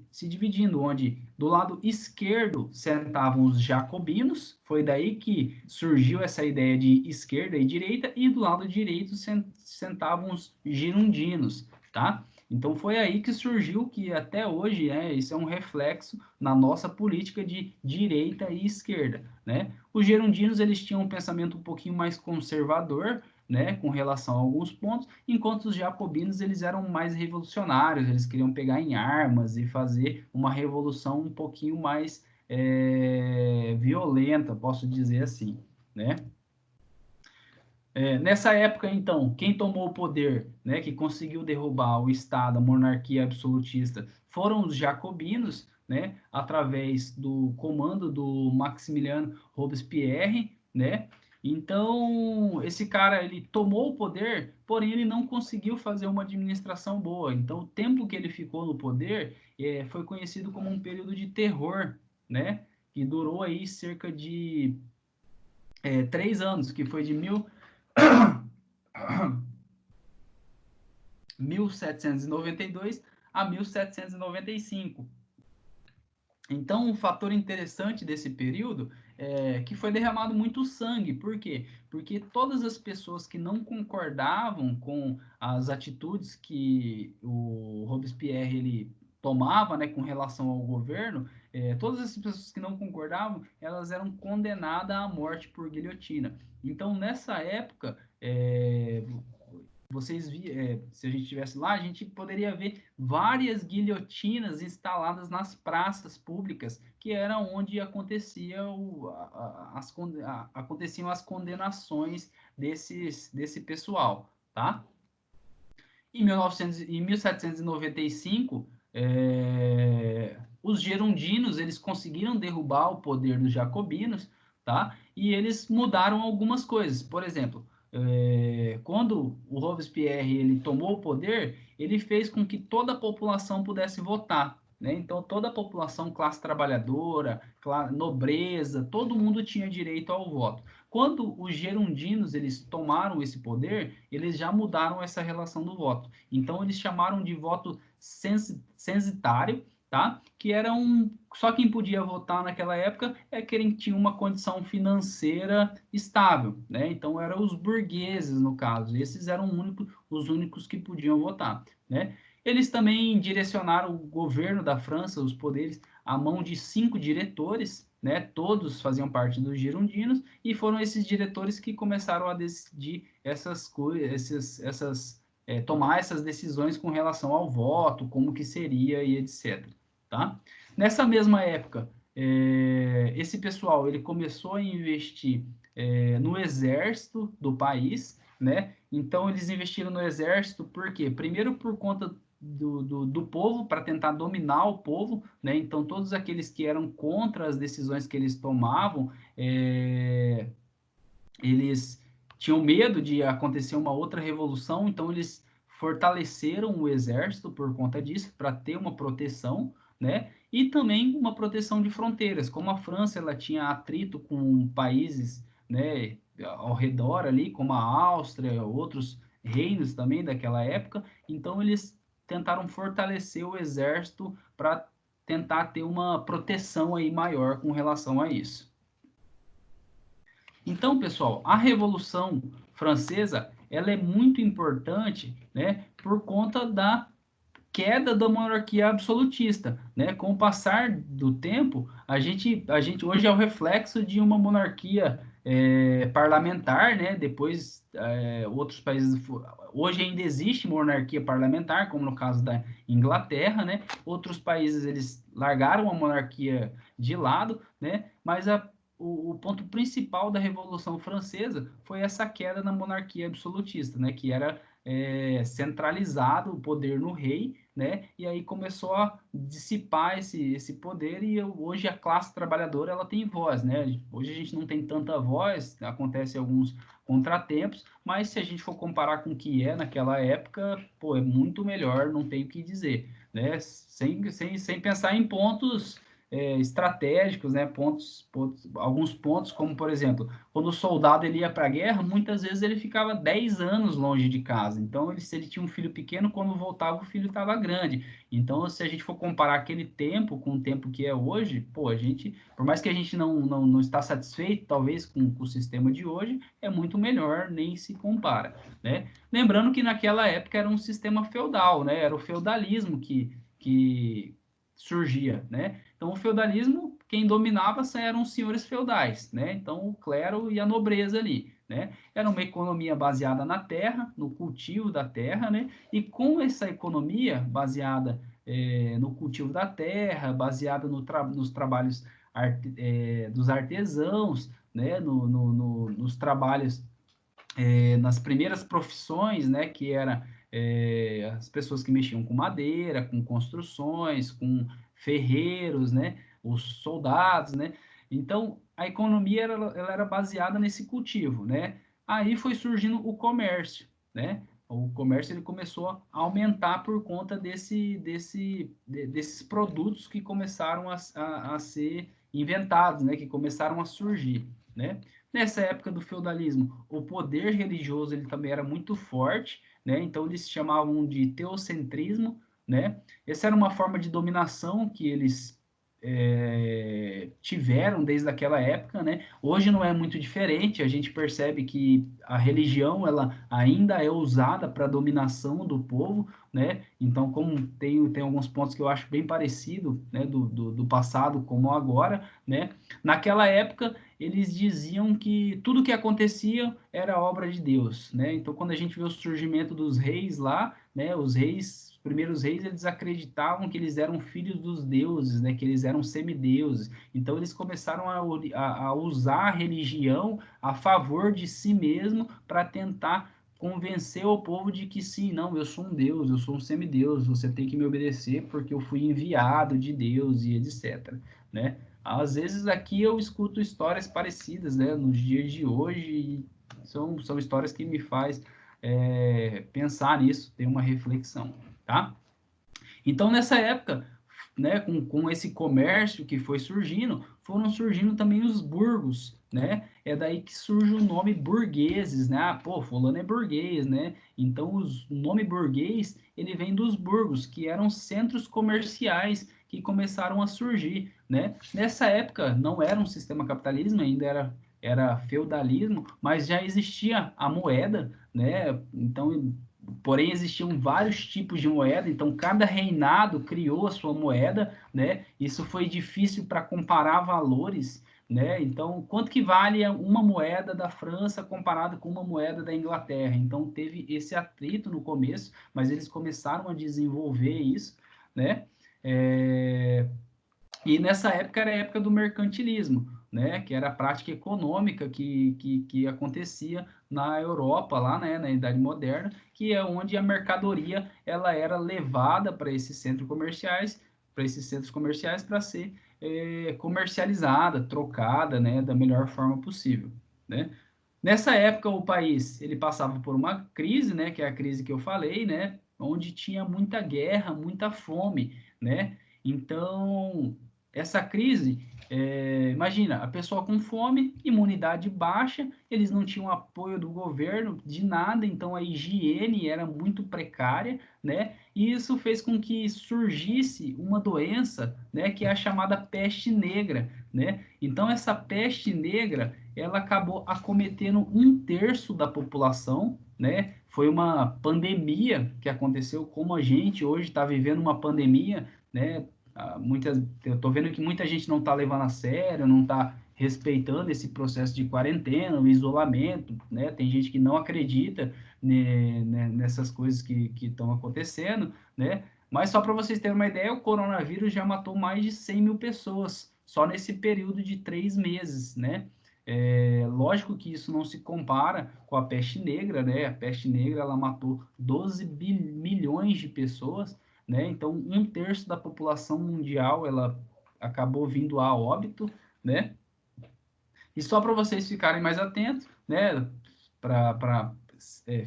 do lado esquerdo sentavam os jacobinos, foi daí que surgiu essa ideia de esquerda e direita, e do lado direito sentavam os girondinos, tá? Então foi aí que surgiu que até hoje isso é um reflexo na nossa política de direita e esquerda, né? Os girondinos eles tinham um pensamento um pouquinho mais conservador, né, com relação a alguns pontos, enquanto os jacobinos eles eram mais revolucionários, eles queriam pegar em armas e fazer uma revolução um pouquinho mais violenta, posso dizer assim, né? Nessa época, então, quem tomou o poder, né, que conseguiu derrubar o Estado, a monarquia absolutista, foram os jacobinos, né, através do comando do Maximiliano Robespierre, né? Então, esse cara, ele tomou o poder, porém ele não conseguiu fazer uma administração boa. Então, o tempo que ele ficou no poder foi conhecido como um período de terror, né? Que durou aí cerca de 3 anos, que foi de 1792 a 1795. Então, um fator interessante desse período é que foi derramado muito sangue. Por quê? Porque todas as pessoas que não concordavam com as atitudes que o Robespierre ele tomava, né, com relação ao governo, todas as pessoas que não concordavam, elas eram condenadas à morte por guilhotina. Então, nessa época, se a gente estivesse lá, a gente poderia ver várias guilhotinas instaladas nas praças públicas, que era onde aconteciam as condenações desse pessoal, tá? Em 1795, os girondinos eles conseguiram derrubar o poder dos jacobinos, tá? E eles mudaram algumas coisas. Por exemplo, quando o Robespierre ele tomou o poder, ele fez com que toda a população pudesse votar, né? Então, toda a população, classe trabalhadora, nobreza, todo mundo tinha direito ao voto. Quando os girondinos eles tomaram esse poder, eles já mudaram essa relação do voto. Então, eles chamaram de voto censitário, tá? Que era só quem podia votar naquela época é quem tinha uma condição financeira estável, né? Então eram os burgueses no caso. Esses eram os únicos que podiam votar, né? Eles também direcionaram o governo da França, os poderes, à mão de 5 diretores, né? Todos faziam parte dos girondinos e foram esses diretores que começaram a decidir essas coisas, tomar essas decisões com relação ao voto, como que seria e etc. Tá? Nessa mesma época, esse pessoal ele começou a investir no exército do país, né? Então eles investiram no exército por quê? Primeiro por conta do povo, para tentar dominar o povo, né? Então todos aqueles que eram contra as decisões que eles tomavam, eles tinham medo de acontecer uma outra revolução, então eles fortaleceram o exército por conta disso, para ter uma proteção, né? E também uma proteção de fronteiras. Como a França ela tinha atrito com países, né, ao redor ali, como a Áustria, outros reinos também daquela época, então eles tentaram fortalecer o exército para tentar ter uma proteção aí maior com relação a isso. Então, pessoal, a Revolução Francesa ela é muito importante, né, por conta da queda da monarquia absolutista, né? Com o passar do tempo, a gente hoje é o reflexo de uma monarquia parlamentar, né? Depois outros países, hoje ainda existe monarquia parlamentar, como no caso da Inglaterra, né? Outros países eles largaram a monarquia de lado, né? Mas o ponto principal da Revolução Francesa foi essa queda na monarquia absolutista, né? Que era centralizado o poder no rei, né? E aí começou a dissipar esse poder e hoje a classe trabalhadora ela tem voz, né? Hoje a gente não tem tanta voz, acontece alguns contratempos, mas se a gente for comparar com o que naquela época, pô, é muito melhor, não tem o que dizer, né? Sem pensar em pontos estratégicos, né? Alguns pontos, como por exemplo, quando o soldado ele ia para a guerra, muitas vezes ele ficava 10 anos longe de casa. Então, se ele tinha um filho pequeno, quando voltava, o filho estava grande. Então, se a gente for comparar aquele tempo com o tempo que é hoje, pô, por mais que a gente não está satisfeito, talvez, com o sistema de hoje, é muito melhor, nem se compara, né? Lembrando que naquela época era um sistema feudal, né? Era o feudalismo que surgia, né? Então, o feudalismo, quem dominava eram os senhores feudais, né? Então, o clero e a nobreza ali, né? Era uma economia baseada na terra, no cultivo da terra, né? E com essa economia baseada no cultivo da terra, baseada nos trabalhos dos artesãos, né? Nos trabalhos, nas primeiras profissões, né? Que era as pessoas que mexiam com madeira, com construções, com ferreiros, né? Os soldados, né? Então, a economia ela era baseada nesse cultivo, né? Aí foi surgindo o comércio, né? O comércio ele começou a aumentar por conta desses produtos que começaram a ser inventados, né? Que começaram a surgir, né? Nessa época do feudalismo, o poder religioso ele também era muito forte, né? Então eles chamavam de teocentrismo, né? Essa era uma forma de dominação que eles tiveram desde aquela época, né? Hoje não é muito diferente, a gente percebe que a religião ela ainda é usada para dominação do povo, né? Então, como tem alguns pontos que eu acho bem parecido, né? Do passado como agora, né? Naquela época eles diziam que tudo que acontecia era obra de Deus, né? Então, quando a gente vê o surgimento dos reis lá, né? Os primeiros reis, eles acreditavam que eles eram filhos dos deuses, né? Que eles eram semideuses. Então, eles começaram a usar a religião a favor de si mesmo para tentar convencer o povo de que sim, não, eu sou um deus, eu sou um semideus, você tem que me obedecer porque eu fui enviado de Deus e etc, né? Às vezes aqui eu escuto histórias parecidas, né, nos dias de hoje, e são histórias que me faz pensar nisso, ter uma reflexão, tá? Então, nessa época, né, com esse comércio que foi surgindo, foram surgindo também os burgos, né? É daí que surge o nome burgueses, né? Ah, pô, fulano é burguês, né? Então, o nome burguês, ele vem dos burgos, que eram centros comerciais que começaram a surgir, né? Nessa época, não era um sistema capitalismo, ainda era feudalismo, mas já existia a moeda, né? Então, porém, existiam vários tipos de moeda, então cada reinado criou a sua moeda, né? Isso foi difícil para comparar valores, né? Então, quanto que vale uma moeda da França comparada com uma moeda da Inglaterra? Então, teve esse atrito no começo, mas eles começaram a desenvolver isso, né? E nessa época era a época do mercantilismo, né? Que era a prática econômica que acontecia na Europa, lá, né? Na Idade Moderna, que é onde a mercadoria ela era levada para esses centros comerciais para ser comercializada, trocada, né? Da melhor forma possível, né? Nessa época o país ele passava por uma crise, né? Que é a crise que eu falei, né? Onde tinha muita guerra, muita fome, né? Então essa crise, imagina, a pessoa com fome, imunidade baixa, eles não tinham apoio do governo, de nada, então a higiene era muito precária, né? E isso fez com que surgisse uma doença, né, que é a chamada peste negra, né? Então essa peste negra, ela acabou acometendo 1/3 da população, né? Foi uma pandemia que aconteceu, como a gente hoje está vivendo uma pandemia, né? Eu tô vendo que muita gente não está levando a sério, não está respeitando esse processo de quarentena, o isolamento, né? Tem gente que não acredita nessas coisas que estão acontecendo, né? Mas só para vocês terem uma ideia, o coronavírus já matou mais de 100 mil pessoas, só nesse período de 3 meses, né? Lógico que isso não se compara com a peste negra, né? A peste negra, ela matou 12 milhões de pessoas, né? Então, 1/3 da população mundial ela acabou vindo a óbito, né? E só para vocês ficarem mais atentos, né? Para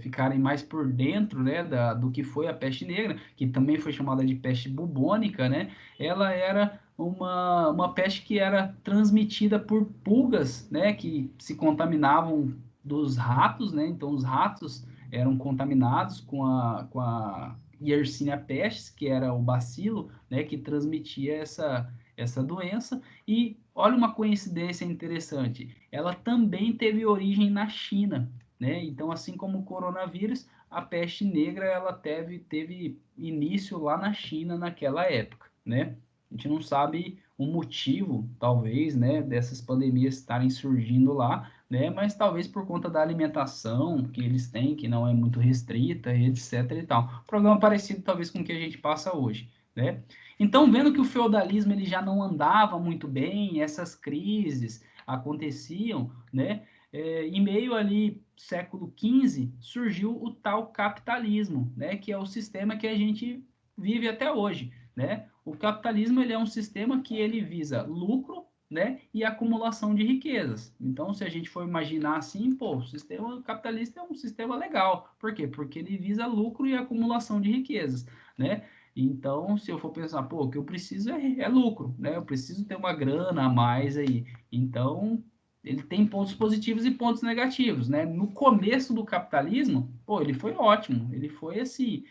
ficarem mais por dentro, né? Do que foi a peste negra, que também foi chamada de peste bubônica, né? Ela era uma peste que era transmitida por pulgas, né? Que se contaminavam dos ratos, né? Então, os ratos eram contaminados com a Yersinia pestis, que era o bacilo, né, que transmitia essa doença. E olha uma coincidência interessante, ela também teve origem na China, né? Então, assim como o coronavírus, a peste negra ela teve início lá na China naquela época, né? A gente não sabe o motivo, talvez, né, dessas pandemias estarem surgindo lá, né? Mas talvez por conta da alimentação que eles têm, que não é muito restrita, etc e tal. Problema parecido talvez com o que a gente passa hoje, né? Então, vendo que o feudalismo ele já não andava muito bem, essas crises aconteciam, né? Em meio ali século XV surgiu o tal capitalismo, né? Que é o sistema que a gente vive até hoje, né? O capitalismo ele é um sistema que ele visa lucro, né, e acumulação de riquezas. Então, se a gente for imaginar assim, pô, o sistema capitalista é um sistema legal. Por quê? Porque ele visa lucro e acumulação de riquezas, né? Então, se eu for pensar, pô, o que eu preciso é lucro, né? Eu preciso ter uma grana a mais aí. Então, ele tem pontos positivos e pontos negativos, né? No começo do capitalismo, pô, ele foi ótimo. Ele foi, assim,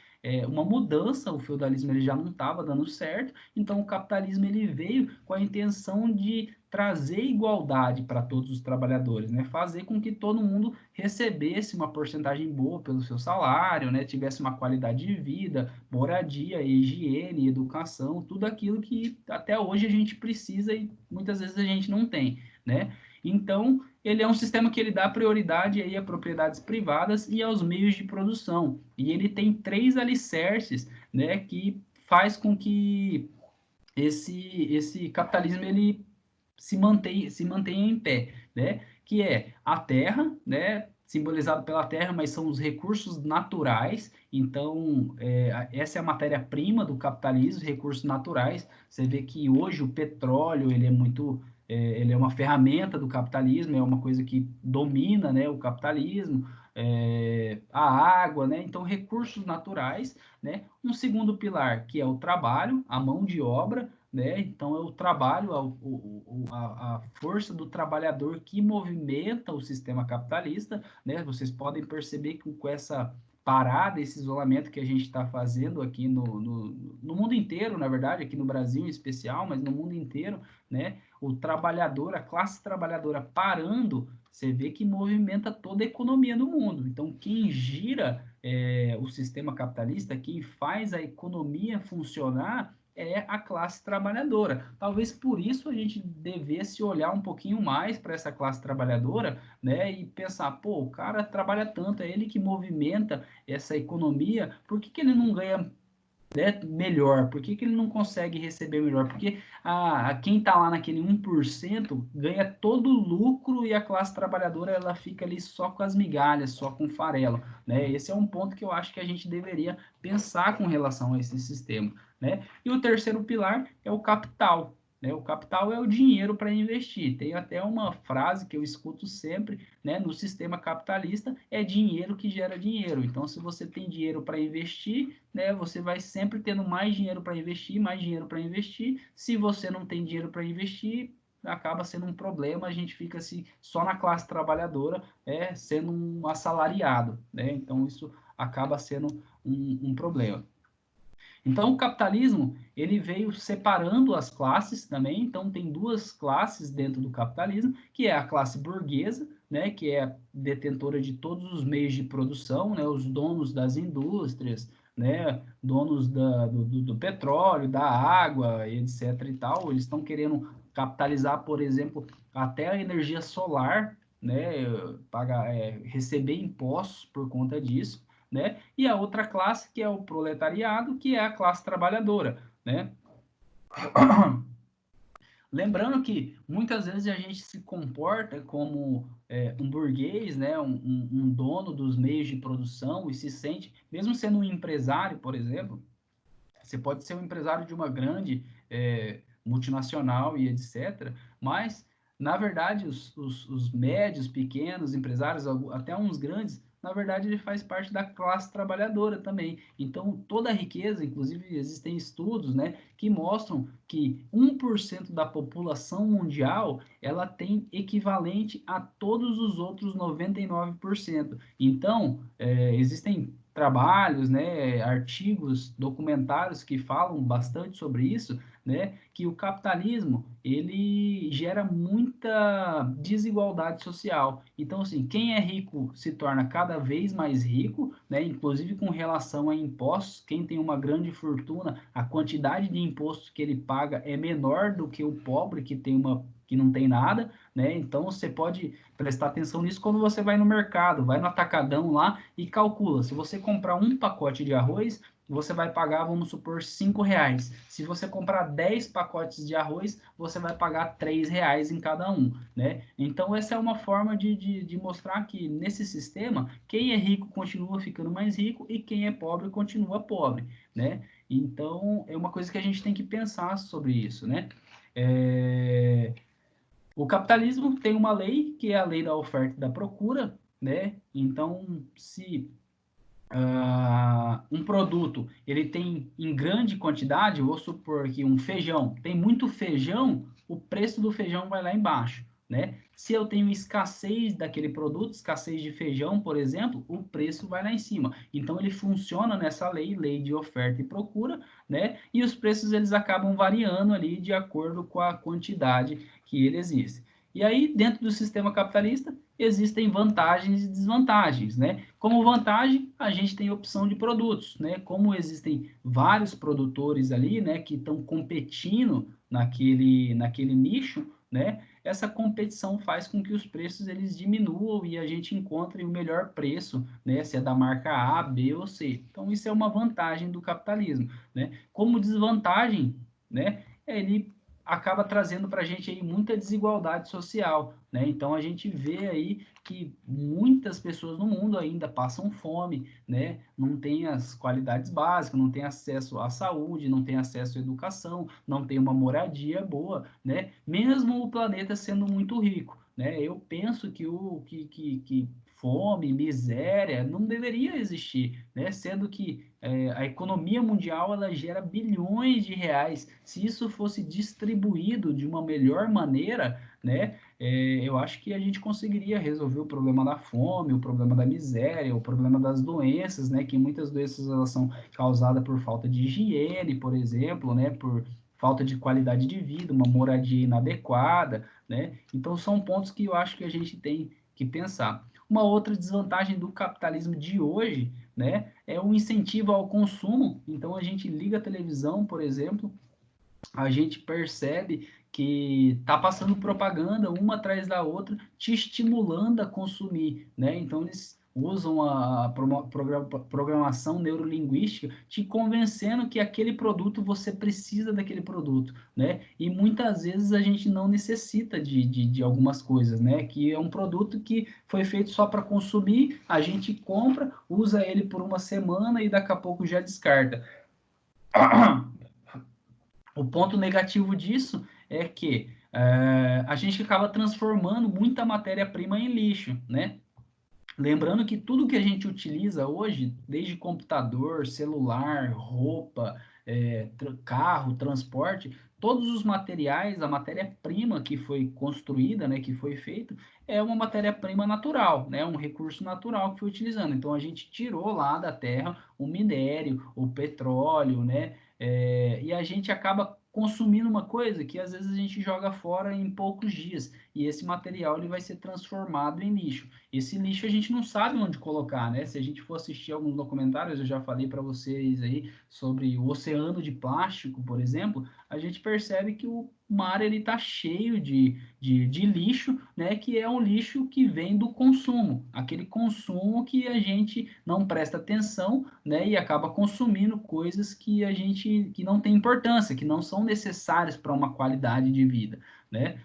uma mudança. O feudalismo ele já não estava dando certo. Então, o capitalismo ele veio com a intenção de trazer igualdade para todos os trabalhadores, né? Fazer com que todo mundo recebesse uma porcentagem boa pelo seu salário, né? Tivesse uma qualidade de vida, moradia, higiene, educação, tudo aquilo que até hoje a gente precisa e muitas vezes a gente não tem, né? Então, ele é um sistema que ele dá prioridade aí a propriedades privadas e aos meios de produção. E ele tem 3 alicerces, né, que faz com que esse capitalismo ele se mantenha em pé, né? Que é a terra, né? Simbolizado pela terra, mas são os recursos naturais. Então, essa é a matéria-prima do capitalismo, recursos naturais. Você vê que hoje o petróleo ele é uma ferramenta do capitalismo, é uma coisa que domina, né, o capitalismo. A água, né? Então, recursos naturais, né? Um segundo pilar, que é o trabalho, a mão de obra, né? Então, é o trabalho, a força do trabalhador que movimenta o sistema capitalista, né? Vocês podem perceber que com essa parada, esse isolamento que a gente está fazendo aqui no mundo inteiro, na verdade, aqui no Brasil em especial, mas no mundo inteiro, né? O trabalhador, a classe trabalhadora parando, você vê que movimenta toda a economia do mundo. Então, quem gira o sistema capitalista, quem faz a economia funcionar, é a classe trabalhadora. Talvez por isso a gente devesse olhar um pouquinho mais para essa classe trabalhadora, né, e pensar, pô, o cara trabalha tanto, é ele que movimenta essa economia, por que ele não ganha, né, melhor? Por que ele não consegue receber melhor? Porque quem está lá naquele 1% ganha todo o lucro e a classe trabalhadora ela fica ali só com as migalhas, só com o farelo, né? Esse é um ponto que eu acho que a gente deveria pensar com relação a esse sistema, né? E o terceiro pilar é o capital, né? O capital é o dinheiro para investir. Tem até uma frase que eu escuto sempre, né? No sistema capitalista, é dinheiro que gera dinheiro. Então, se você tem dinheiro para investir, né, você vai sempre tendo mais dinheiro para investir, mais dinheiro para investir. Se você não tem dinheiro para investir, acaba sendo um problema, a gente fica assim, só na classe trabalhadora, sendo um assalariado, né? Então, isso acaba sendo um problema. Então, o capitalismo, ele veio separando as classes também, então tem 2 classes dentro do capitalismo, que é a classe burguesa, né, que é detentora de todos os meios de produção, né, os donos das indústrias, né, donos do petróleo, da água, etc e tal, eles estão querendo capitalizar, por exemplo, até a energia solar, né, receber impostos por conta disso, né? E a outra classe, que é o proletariado, que é a classe trabalhadora, né? Lembrando que muitas vezes a gente se comporta como um burguês, né? Um dono dos meios de produção e se sente, mesmo sendo um empresário, por exemplo, você pode ser um empresário de uma grande multinacional e etc., mas, na verdade, os médios, pequenos empresários, até uns grandes, na verdade, ele faz parte da classe trabalhadora também. Então, toda a riqueza, inclusive, existem estudos, né, que mostram que 1% da população mundial, ela tem equivalente a todos os outros 99%. Então, existem trabalhos, né, artigos, documentários que falam bastante sobre isso, né, que o capitalismo ele gera muita desigualdade social. Então, assim, quem é rico se torna cada vez mais rico, né, inclusive com relação a impostos. Quem tem uma grande fortuna, a quantidade de impostos que ele paga é menor do que o pobre que não tem nada, né? Então você pode prestar atenção nisso quando você vai no mercado, vai no atacadão lá e calcula. Se você comprar um pacote de arroz, você vai pagar, vamos supor, R$ 5. Se você comprar 10 pacotes de arroz, você vai pagar R$ 3 em cada um, né? Então, essa é uma forma de mostrar que, nesse sistema, quem é rico continua ficando mais rico e quem é pobre continua pobre, né? Então, é uma coisa que a gente tem que pensar sobre isso, né? O capitalismo tem uma lei, que é a lei da oferta e da procura, né? Então, se um produto ele tem em grande quantidade, vou supor que um feijão, tem muito feijão, o preço do feijão vai lá embaixo, né? Se eu tenho escassez daquele produto, escassez de feijão, por exemplo, o preço vai lá em cima. Então ele funciona nessa lei de oferta e procura, né? E os preços eles acabam variando ali de acordo com a quantidade que ele existe. E aí, dentro do sistema capitalista, existem vantagens e desvantagens, né? Como vantagem, a gente tem opção de produtos, né? Como existem vários produtores ali, né, que estão competindo naquele nicho, né? Essa competição faz com que os preços eles diminuam e a gente encontre o melhor preço, né? Se é da marca A, B ou C. Então, isso é uma vantagem do capitalismo, né? Como desvantagem, né? Ele acaba trazendo para a gente aí muita desigualdade social, né? Então a gente vê aí que muitas pessoas no mundo ainda passam fome, né? Não tem as qualidades básicas, não tem acesso à saúde, não tem acesso à educação, não tem uma moradia boa, né? Mesmo o planeta sendo muito rico, né? Eu penso que fome, miséria não deveria existir, né? Sendo que a economia mundial ela gera bilhões de reais. Se isso fosse distribuído de uma melhor maneira, né? Eu acho que a gente conseguiria resolver o problema da fome, o problema da miséria, o problema das doenças, né? Que muitas doenças elas são causadas por falta de higiene, por exemplo, né? Por falta de qualidade de vida, uma moradia inadequada, né? Então são pontos que eu acho que a gente tem que pensar. Uma outra desvantagem do capitalismo de hoje, né, é o incentivo ao consumo. Então a gente liga a televisão, por exemplo, a gente percebe que está passando propaganda uma atrás da outra, te estimulando a consumir, né? Então eles usam a programação neurolinguística, te convencendo que aquele produto você precisa daquele produto, né? E muitas vezes a gente não necessita de algumas coisas, né? Que é um produto que foi feito só para consumir, a gente compra, usa ele por uma semana e daqui a pouco já descarta. O ponto negativo disso é que a gente acaba transformando muita matéria-prima em lixo, né? Lembrando que tudo que a gente utiliza hoje, desde computador, celular, roupa, carro, transporte, todos os materiais, a matéria-prima que foi construída, né, que foi feito, é uma matéria-prima natural, né, um recurso natural que foi utilizando. Então a gente tirou lá da terra o minério, o petróleo, né, e a gente acaba consumindo uma coisa que às vezes a gente joga fora em poucos dias e esse material ele vai ser transformado em lixo. Esse lixo a gente não sabe onde colocar, né? Se a gente for assistir alguns documentários, eu já falei para vocês aí sobre o oceano de plástico, por exemplo, a gente percebe que o mar ele está cheio de lixo, né? Que é um lixo que vem do consumo, aquele consumo que a gente não presta atenção, né? E acaba consumindo coisas que a gente que não tem importância, que não são necessárias para uma qualidade de vida, né?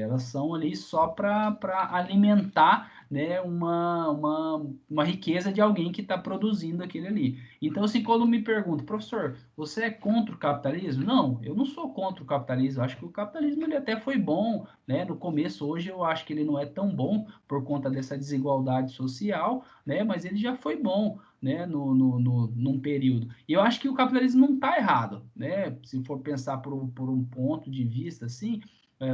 Elas são ali só para alimentar, né, uma riqueza de alguém que está produzindo aquele ali. Então, assim, quando me perguntam, professor, você é contra o capitalismo? Não, eu não sou contra o capitalismo. Eu acho que o capitalismo ele até foi bom, né? No começo, hoje eu acho que ele não é tão bom por conta dessa desigualdade social, né? Mas ele já foi bom, né? Num período. E eu acho que o capitalismo não está errado, né? Se for pensar por um ponto de vista assim,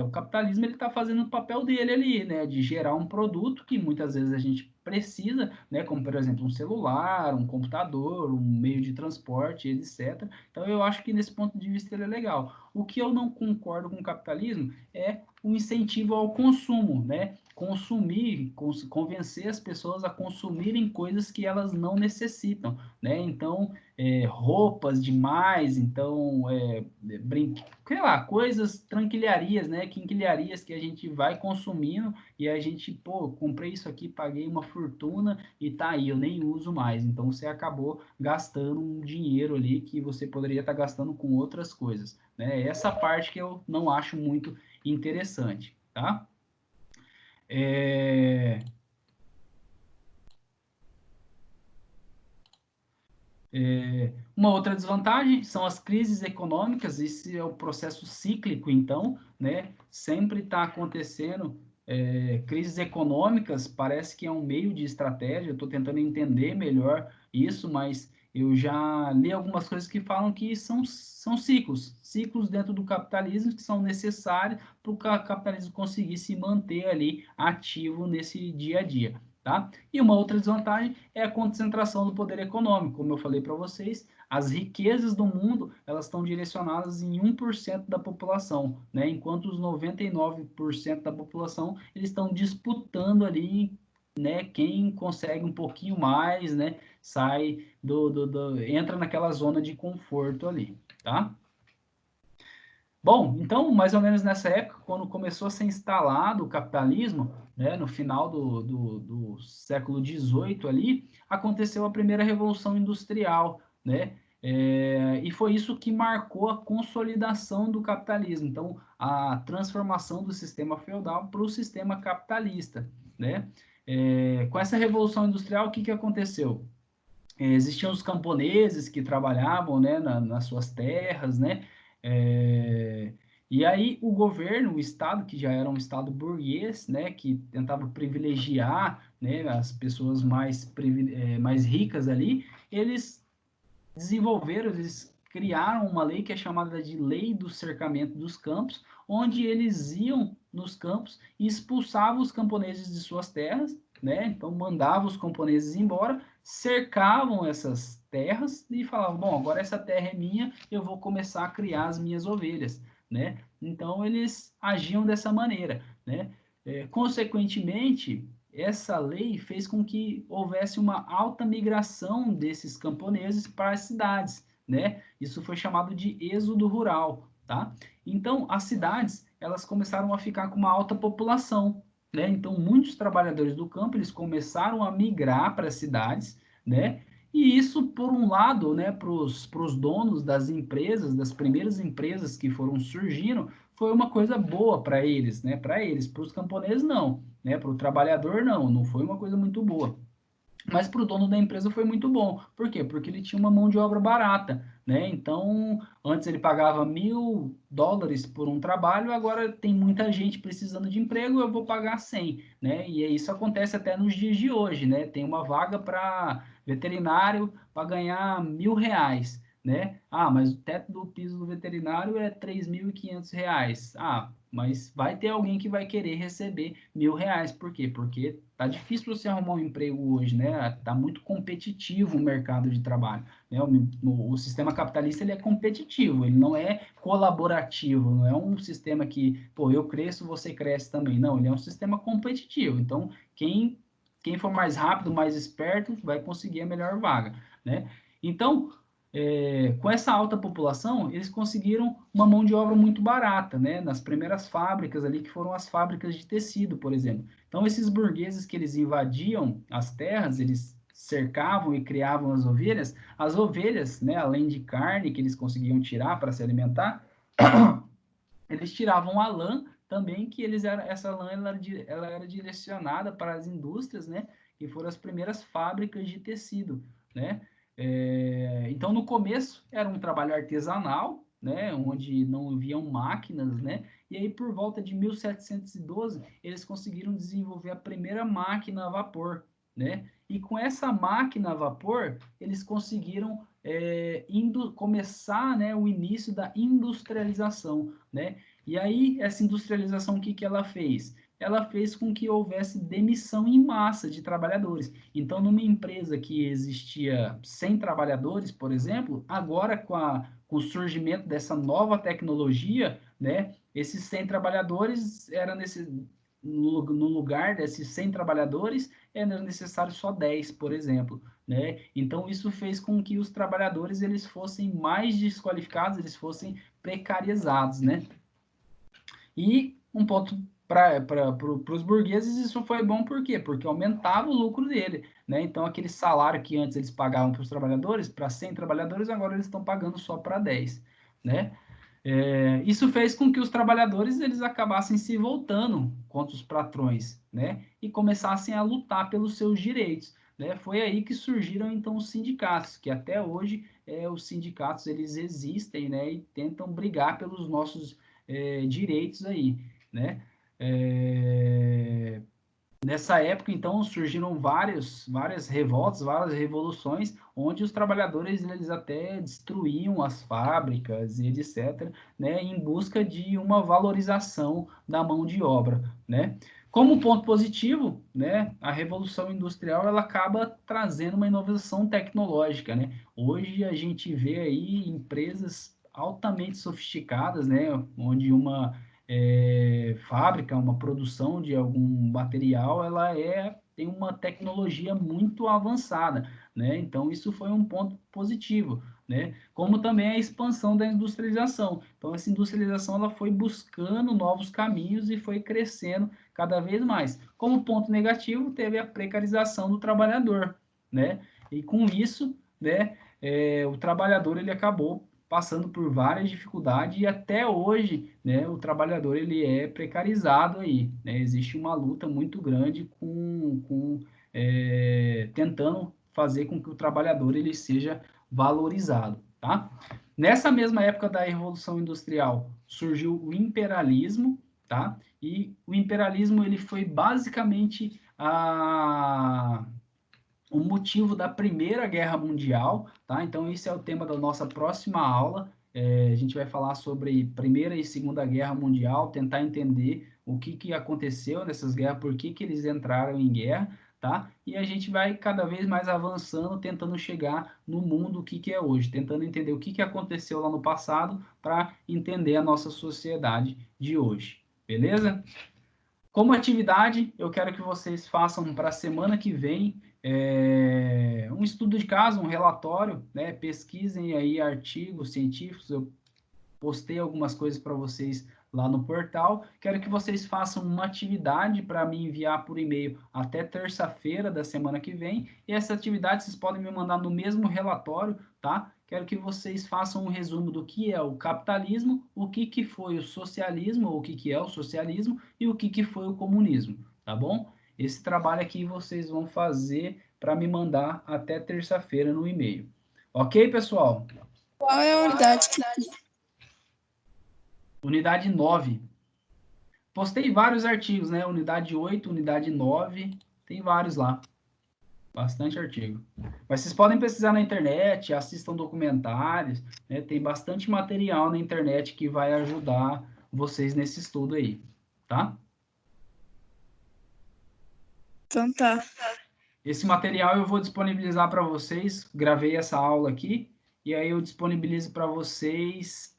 o capitalismo ele está fazendo o papel dele ali, né, de gerar um produto que muitas vezes a gente precisa, né, como por exemplo um celular, um computador, um meio de transporte, etc. Então eu acho que nesse ponto de vista ele é legal. O que eu não concordo com o capitalismo é um incentivo ao consumo, né? Consumir, convencer as pessoas a consumirem coisas que elas não necessitam, né? Então, roupas demais, então, sei lá, coisas, tranquilharias, né? Quinquilharias que a gente vai consumindo e a gente, pô, comprei isso aqui, paguei uma fortuna e tá aí, eu nem uso mais. Então, você acabou gastando um dinheiro ali que você poderia estar gastando com outras coisas, né? Essa parte que eu não acho muito interessante, tá? Uma outra desvantagem são as crises econômicas, esse é o processo cíclico, então, né? Sempre está acontecendo crises econômicas, parece que é um meio de estratégia, eu estou tentando entender melhor isso, mas eu já li algumas coisas que falam que são ciclos dentro do capitalismo que são necessários para o capitalismo conseguir se manter ali ativo nesse dia a dia. Tá? E uma outra desvantagem é a concentração do poder econômico. Como eu falei para vocês, as riquezas do mundo elas estão direcionadas em 1% da população, né? Enquanto os 99% da população eles estão disputando ali, né? Quem consegue um pouquinho mais, né? Sai entra naquela zona de conforto ali, tá? Bom, então, mais ou menos nessa época, quando começou a ser instalado o capitalismo, né, no final do século XVIII ali, aconteceu a primeira Revolução Industrial, né? E foi isso que marcou a consolidação do capitalismo, então, a transformação do sistema feudal para o sistema capitalista, né? Com essa Revolução Industrial, o que aconteceu? Existiam os camponeses que trabalhavam, né, nas suas terras, né? E aí o governo, o Estado, que já era um Estado burguês, né, que tentava privilegiar, né, as pessoas mais ricas ali, eles eles criaram uma lei que é chamada de Lei do Cercamento dos Campos, onde eles iam nos campos e expulsavam os camponeses de suas terras, né? Então mandavam os camponeses embora, cercavam essas terras e falavam: bom, agora essa terra é minha, eu vou começar a criar as minhas ovelhas, né? Então eles agiam dessa maneira, né? Consequentemente, essa lei fez com que houvesse uma alta migração desses camponeses para as cidades, né? Isso foi chamado de êxodo rural, tá? Então, as cidades, elas começaram a ficar com uma alta população, né? Então, muitos trabalhadores do campo, eles começaram a migrar para as cidades, né? E isso, por um lado, né, para os donos das empresas, das primeiras empresas que foram surgindo, foi uma coisa boa para eles, né? Para eles, para os camponeses, não, né? Para o trabalhador, não foi uma coisa muito boa. Mas para o dono da empresa foi muito bom. Por quê? Porque ele tinha uma mão de obra barata, né? Então, antes ele pagava $1.000 por um trabalho, agora tem muita gente precisando de emprego, eu vou pagar 100, né? E isso acontece até nos dias de hoje, né? Tem uma vaga para veterinário para ganhar R$ 1.000, né? Ah, mas o teto do piso do veterinário é R$ 3.500. Ah, mas vai ter alguém que vai querer receber R$ 1.000. Por quê? Porque tá difícil você arrumar um emprego hoje, né? Tá muito competitivo o mercado de trabalho, né? O sistema capitalista ele é competitivo, ele não é colaborativo, não é um sistema que, pô, eu cresço, você cresce também. Não, ele é um sistema competitivo. Então, quem for mais rápido, mais esperto, vai conseguir a melhor vaga, né? Então, com essa alta população, eles conseguiram uma mão de obra muito barata, né? Nas primeiras fábricas ali, que foram as fábricas de tecido, por exemplo. Então, esses burgueses que eles invadiam as terras, eles cercavam e criavam as ovelhas, né, além de carne que eles conseguiam tirar para se alimentar, eles tiravam a lã também, que essa lã ela era direcionada para as indústrias, né, que foram as primeiras fábricas de tecido, né? Então, no começo, era um trabalho artesanal, né, onde não haviam máquinas, né? E aí, por volta de 1712, eles conseguiram desenvolver a primeira máquina a vapor, né? E com essa máquina a vapor, eles conseguiram começar, né, o início da industrialização, né? E aí, essa industrialização, o que ela fez? Ela fez com que houvesse demissão em massa de trabalhadores. Então, numa empresa que existia 100 trabalhadores, por exemplo, agora com o surgimento dessa nova tecnologia, né, esses 100 trabalhadores no lugar desses 100 trabalhadores, era necessário só 10, por exemplo, né? Então, isso fez com que os trabalhadores eles fossem mais desqualificados, eles fossem precarizados, né? E um ponto para os burgueses, isso foi bom por quê? Porque aumentava o lucro dele, né? Então, aquele salário que antes eles pagavam para os trabalhadores, para 100 trabalhadores, agora eles estão pagando só para 10, né? Isso fez com que os trabalhadores eles acabassem se voltando contra os patrões, né? E começassem a lutar pelos seus direitos, né? Foi aí que surgiram, então, os sindicatos, que até hoje os sindicatos eles existem, né? E tentam brigar pelos nossos direitos aí, né? Nessa época, então, surgiram várias revoltas, várias revoluções, onde os trabalhadores eles até destruíam as fábricas e etc., né, em busca de uma valorização da mão de obra, né? Como ponto positivo, né, a Revolução Industrial ela acaba trazendo uma inovação tecnológica, né? Hoje a gente vê aí empresas altamente sofisticadas, né, onde uma fábrica, uma produção de algum material, ela tem uma tecnologia muito avançada, né? Então, isso foi um ponto positivo, né? Como também a expansão da industrialização. Então, essa industrialização, ela foi buscando novos caminhos e foi crescendo cada vez mais. Como ponto negativo, teve a precarização do trabalhador, né? E com isso, né, o trabalhador, ele acabou passando por várias dificuldades e até hoje, né, o trabalhador ele é precarizado aí, né? Existe uma luta muito grande tentando fazer com que o trabalhador ele seja valorizado, tá? Nessa mesma época da Revolução Industrial surgiu o imperialismo, tá? E o imperialismo ele foi basicamente o motivo da Primeira Guerra Mundial, tá? Então, esse é o tema da nossa próxima aula. A gente vai falar sobre Primeira e Segunda Guerra Mundial, tentar entender o que aconteceu nessas guerras, por que eles entraram em guerra, tá? E a gente vai cada vez mais avançando, tentando chegar no mundo, o que é hoje, tentando entender o que aconteceu lá no passado para entender a nossa sociedade de hoje, beleza? Como atividade, eu quero que vocês façam para a semana que vem um estudo de caso, um relatório, né? Pesquisem aí artigos científicos, eu postei algumas coisas para vocês lá no portal. Quero que vocês façam uma atividade para me enviar por e-mail até terça-feira da semana que vem. E essa atividade vocês podem me mandar no mesmo relatório, tá? Quero que vocês façam um resumo do que é o capitalismo, o que foi o socialismo, ou o que é o socialismo e o que foi o comunismo, tá bom? Esse trabalho aqui vocês vão fazer para me mandar até terça-feira no e-mail. Ok, pessoal? Qual é a unidade? Unidade 9. Postei vários artigos, né? Unidade 8, unidade 9, tem vários lá. Bastante artigo. Mas vocês podem pesquisar na internet, assistam documentários, né? Tem bastante material na internet que vai ajudar vocês nesse estudo aí, tá? Então tá. Esse material eu vou disponibilizar para vocês, gravei essa aula aqui, e aí eu disponibilizo para vocês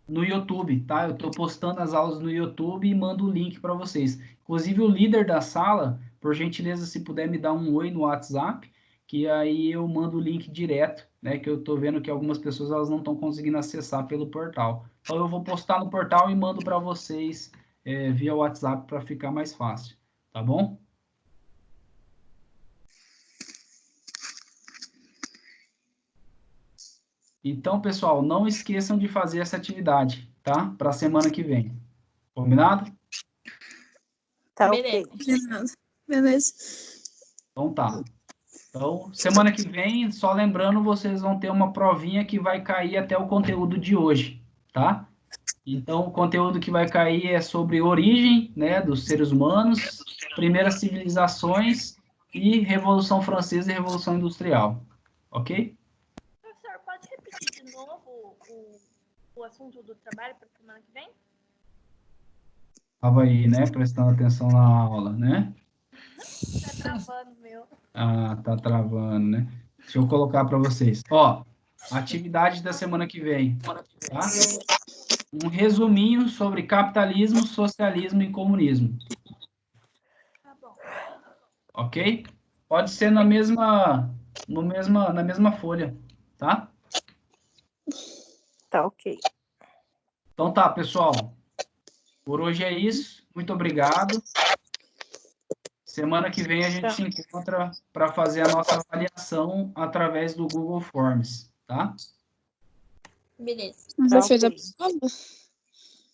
no YouTube, tá? Eu estou postando as aulas no YouTube e mando o link para vocês. Inclusive, o líder da sala, por gentileza, se puder me dar um oi no WhatsApp, que aí eu mando o link direto, né? Que eu estou vendo que algumas pessoas elas não estão conseguindo acessar pelo portal. Então, eu vou postar no portal e mando para vocês via WhatsApp para ficar mais fácil, tá bom? Então, pessoal, não esqueçam de fazer essa atividade, tá? Para a semana que vem. Combinado? Tá Beleza. ok. Beleza. Então tá. Então, semana que vem, só lembrando, vocês vão ter uma provinha que vai cair até o conteúdo de hoje, tá? Então, o conteúdo que vai cair é sobre origem, né, dos seres humanos, primeiras civilizações e Revolução Francesa e Revolução Industrial. Ok? Professor, pode repetir de novo o assunto do trabalho para semana que vem? Estava aí, né, prestando atenção na aula, né? Tá travando, meu. Ah, tá travando, né? Deixa eu colocar para vocês. Ó, atividade da semana que vem, tá? um resuminho sobre capitalismo, socialismo e comunismo. Tá bom. Ok? Pode ser na mesma folha, tá? Tá ok. Então tá, pessoal. Por hoje é isso. Muito obrigado. Semana que vem a gente se encontra para fazer a nossa avaliação através do Google Forms, tá? Beleza. Já Tá fez a ok. prova?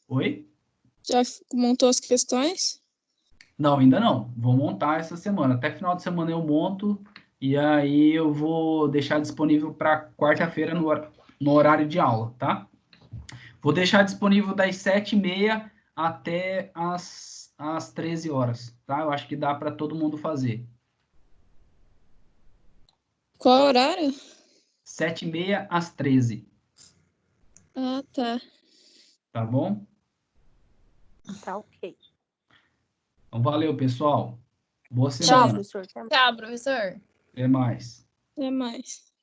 Oi? Já montou as questões? Não, ainda não. Vou montar essa semana. Até final de semana eu monto e aí eu vou deixar disponível para quarta-feira no horário de aula, tá? Vou deixar disponível das 7h30 até as 13 horas, tá? Eu acho que dá para todo mundo fazer. Qual horário? 7h30 às 13, Ah, tá. tá bom? Tá ok. Então, valeu, pessoal. Boa Tchau, semana. professor. Até mais. Tchau, professor. Até mais. Até mais.